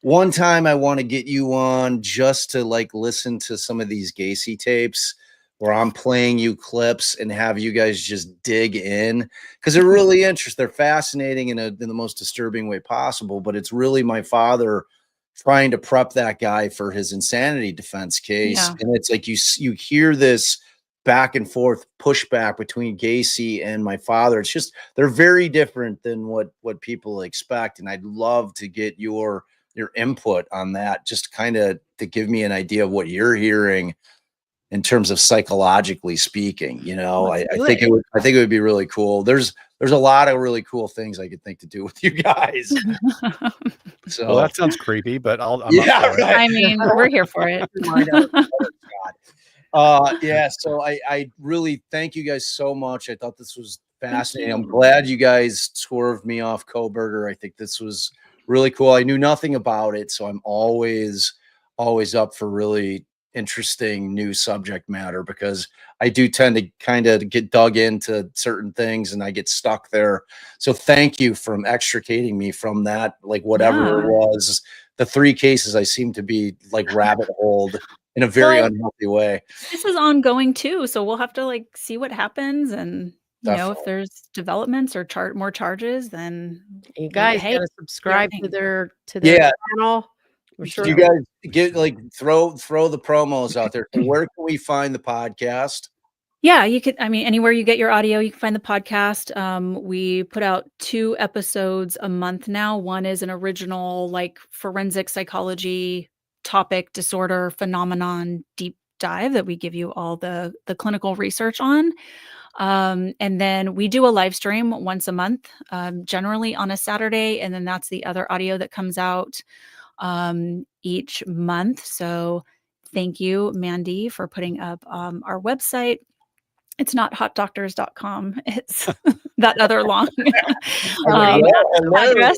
One time I want to get you on just to listen to some of these Gacy tapes where I'm playing you clips and have you guys just dig in, because they're really interesting. They're fascinating in the most disturbing way possible, but it's really my father trying to prep that guy for his insanity defense case. Yeah. And it's like you hear this back and forth pushback between Gacy and my father. It's just, they're very different than what people expect. And I'd love to get your input on that, just kind of to give me an idea of what you're hearing in terms of psychologically speaking. I think it would be really cool. There's a lot of really cool things I could think to do with you guys. So, well, that sounds creepy, but I'm up for it. Right. I mean, we're here for it. Yeah. So I really thank you guys so much. I thought this was fascinating. I'm glad you guys swerved me off Kohberger. I think this was really cool. I knew nothing about it, so I'm always up for really interesting new subject matter, because I do tend to kind of get dug into certain things and I get stuck there. So thank you for extricating me from that, whatever it was. The 3 cases I seem to be rabbit holed in a very unhealthy way. This is ongoing too, so we'll have to see what happens, and if there's developments or more charges, then you guys gotta subscribe to their channel. You guys get throw the promos out there. Where can we find the podcast? Yeah, you could, anywhere you get your audio, you can find the podcast. We put out 2 episodes a month now. One is an original forensic psychology topic, disorder, phenomenon deep dive that we give you all the clinical research on. And then we do a live stream once a month, generally on a Saturday. And then that's the other audio that comes out each month. So thank you, Mandy, for putting up our website. It's not hotdoctors.com. It's that other long address.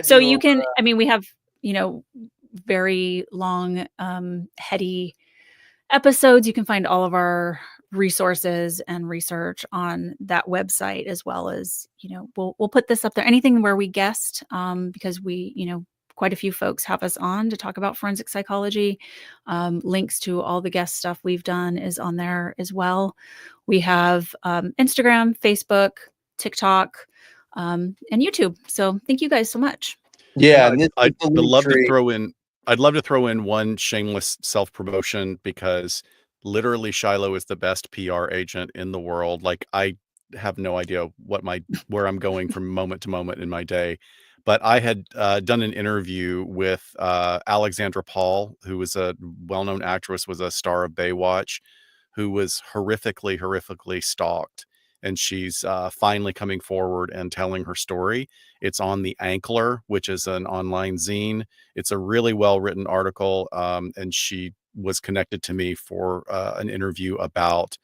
So you can, we have, very long, heady episodes. You can find all of our resources and research on that website, as well as, we'll put this up there. Anything where we guest, because we, quite a few folks have us on to talk about forensic psychology. Links to all the guest stuff we've done is on there as well. We have Instagram, Facebook, TikTok, and YouTube. So thank you guys so much. Yeah, I'd love to throw in one shameless self-promotion, because literally Shiloh is the best PR agent in the world. have no idea where I'm going from moment to moment in my day. But I had done an interview with Alexandra Paul, who was a well-known actress, was a star of Baywatch, who was horrifically stalked. And she's finally coming forward and telling her story. It's on The Ankler, which is an online zine. It's a really well-written article, and she was connected to me for an interview about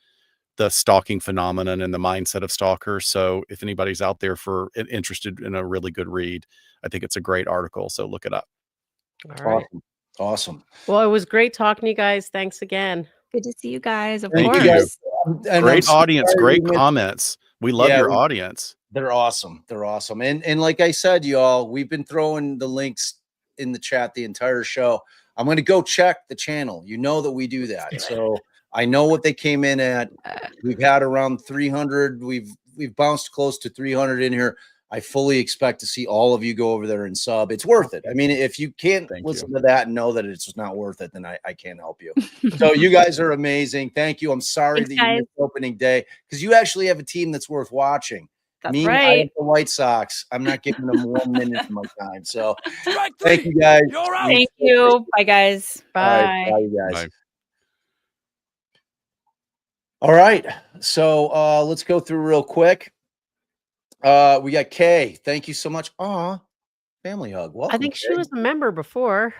the stalking phenomenon and the mindset of stalkers. So if anybody's out there interested in a really good read, I think it's a great article. So look it up. All right. Awesome. Well, it was great talking to you guys. Thanks again. Good to see you guys. Of Thank course. you guys. And Great I'm audience, sorry great we missed- comments. We love Yeah, your audience. They're awesome. They're awesome. And like I said, y'all, we've been throwing the links in the chat the entire show. I'm going to go check the channel. You know that we do that. So I know what they came in at. We've had around 300. We've bounced close to 300 in here. I fully expect to see all of you go over there and sub. It's worth it. I mean, if you can't listen to that and know that it's just not worth it, then I can't help you. So you guys are amazing. Thank you. I'm sorry Thanks, that you missed opening day because you actually have a team that's worth watching. That's Me, right. I have the White Sox. I'm not giving them 1 minute of my time. So thank you guys. Thank you. Bye, guys. Bye. Bye, you guys. Bye. All right. So let's go through real quick. We got Kay. Thank you so much. Aw, family hug. Welcome, I think she Kay. was a member before.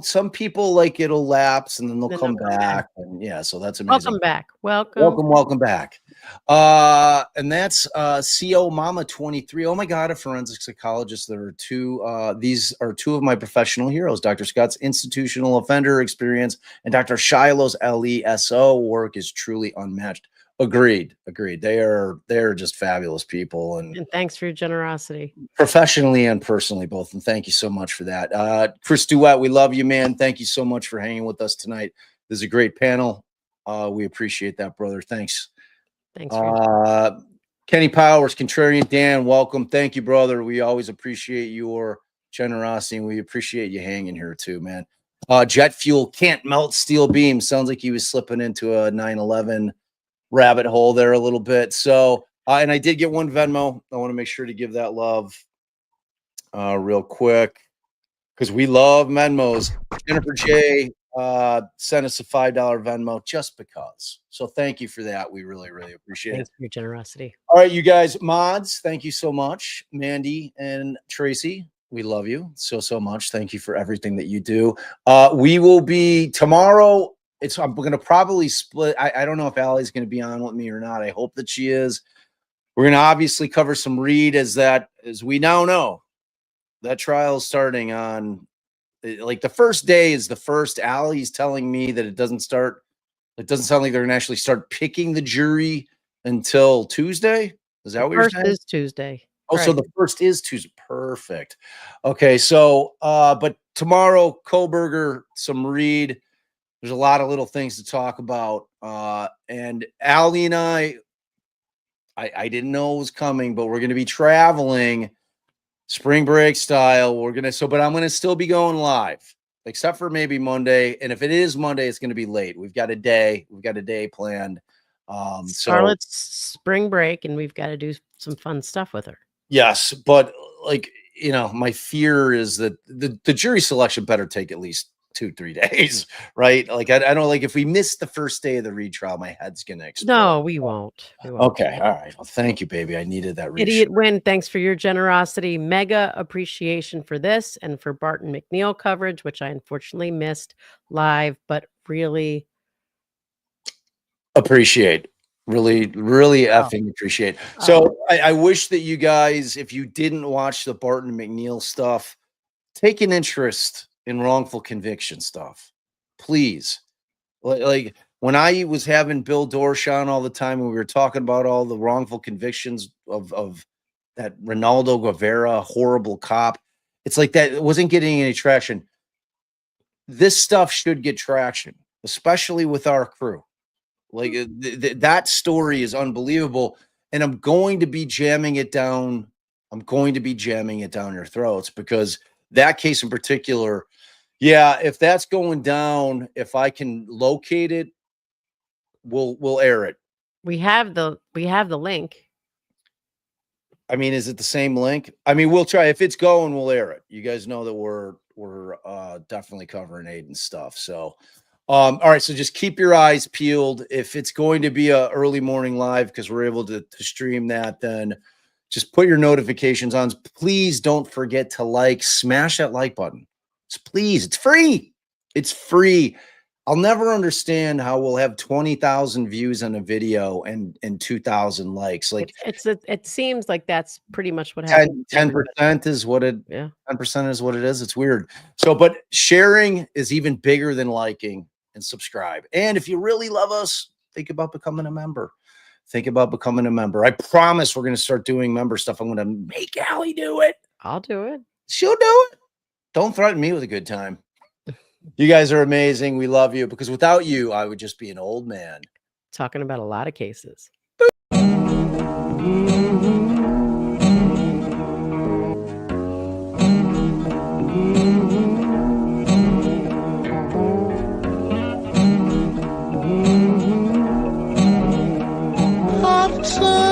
Some people like it'll lapse and then they'll Then come they'll come back. And yeah, so that's amazing. Welcome back. Welcome. Welcome back. And that's CO Mama 23. Oh my God, a forensic psychologist. There are two. These are two of my professional heroes. Dr. Scott's institutional offender experience and Dr. Shiloh's LESO work is truly unmatched. Agreed. They're just fabulous people and thanks for your generosity. professionally and personally both. And thank you so much for that. Chris Duet, we love you, man. Thank you so much for hanging with us tonight. This is a great panel. We appreciate that, brother. Thanks. Thanks. For Kenny Powers, Contrarian Dan, welcome. Thank you, brother. We always appreciate your generosity and we appreciate you hanging here too, man. Jet fuel can't melt steel beam. Sounds like he was slipping into a 9/11 rabbit hole there a little bit. So, and I did get one Venmo. I want to make sure to give that love real quick because we love Venmos. Jennifer J sent us a $5 Venmo just because. So thank you for that. We really appreciate Thanks it. for your generosity. All right, you guys, mods, thank you so much. Mandy and Tracy, we love you so much. Thank you for everything that you do. We will be tomorrow. I'm going to probably split. I don't know if Allie's going to be on with me or not. I hope that she is. We're going to obviously cover some Reed as we now know that trial is starting on like the first day is the first. Allie's telling me that it doesn't sound like they're going to actually start picking the jury until Tuesday. Is that what you're saying? First is Tuesday. Oh, so the first is Tuesday. Perfect. Okay. So, but tomorrow, Kohberger, some Reed. There's a lot of little things to talk about. And Allie and I didn't know it was coming, but we're going to be traveling spring break style. But I'm going to still be going live, except for maybe Monday. And if it is Monday, it's going to be late. We've got a day planned. Scarlett's spring break, and we've got to do some fun stuff with her. Yes, but my fear is that the jury selection better take at least 2-3 days, right? Like I don't like if we miss the first day of the retrial, my head's gonna explode. No, we won't. Okay, all right. Well, thank you, baby. I needed that. Idiot Win, thanks for your generosity. Mega appreciation for this and for Barton McNeil coverage, which I unfortunately missed live, but really appreciate. Really effing appreciate. So I wish that you guys, if you didn't watch the Barton McNeil stuff, take an interest in wrongful conviction stuff, please. Like when I was having Bill Dorsch on all the time, and we were talking about all the wrongful convictions of that Ronaldo Guevara horrible cop, it's like that it wasn't getting any traction. This stuff should get traction, especially with our crew. Like that story is unbelievable, and I'm going to be jamming it down. I'm going to be jamming it down your throats because that case in particular. Yeah, if that's going down, if I can locate it, we'll air it. We have the link. I mean, is it the same link? I mean, we'll try. If it's going, we'll air it. You guys know that we're definitely covering Aiden's stuff. So, all right. So just keep your eyes peeled. If it's going to be a early morning live because we're able to stream that, then just put your notifications on. Please don't forget to smash that like button. Please, it's free. It's free. I'll never understand how we'll have 20,000 views on a video and 2,000 likes. Like it seems like that's pretty much what happens. 10% is what it. Yeah, 10% is what it is. It's weird. So, but sharing is even bigger than liking and subscribe. And if you really love us, think about becoming a member. Think about becoming a member. I promise we're going to start doing member stuff. I'm going to make Allie do it. I'll do it. She'll do it. Don't threaten me with a good time. You guys are amazing. We love you because without you, I would just be an old man. Talking about a lot of cases. Hot sun.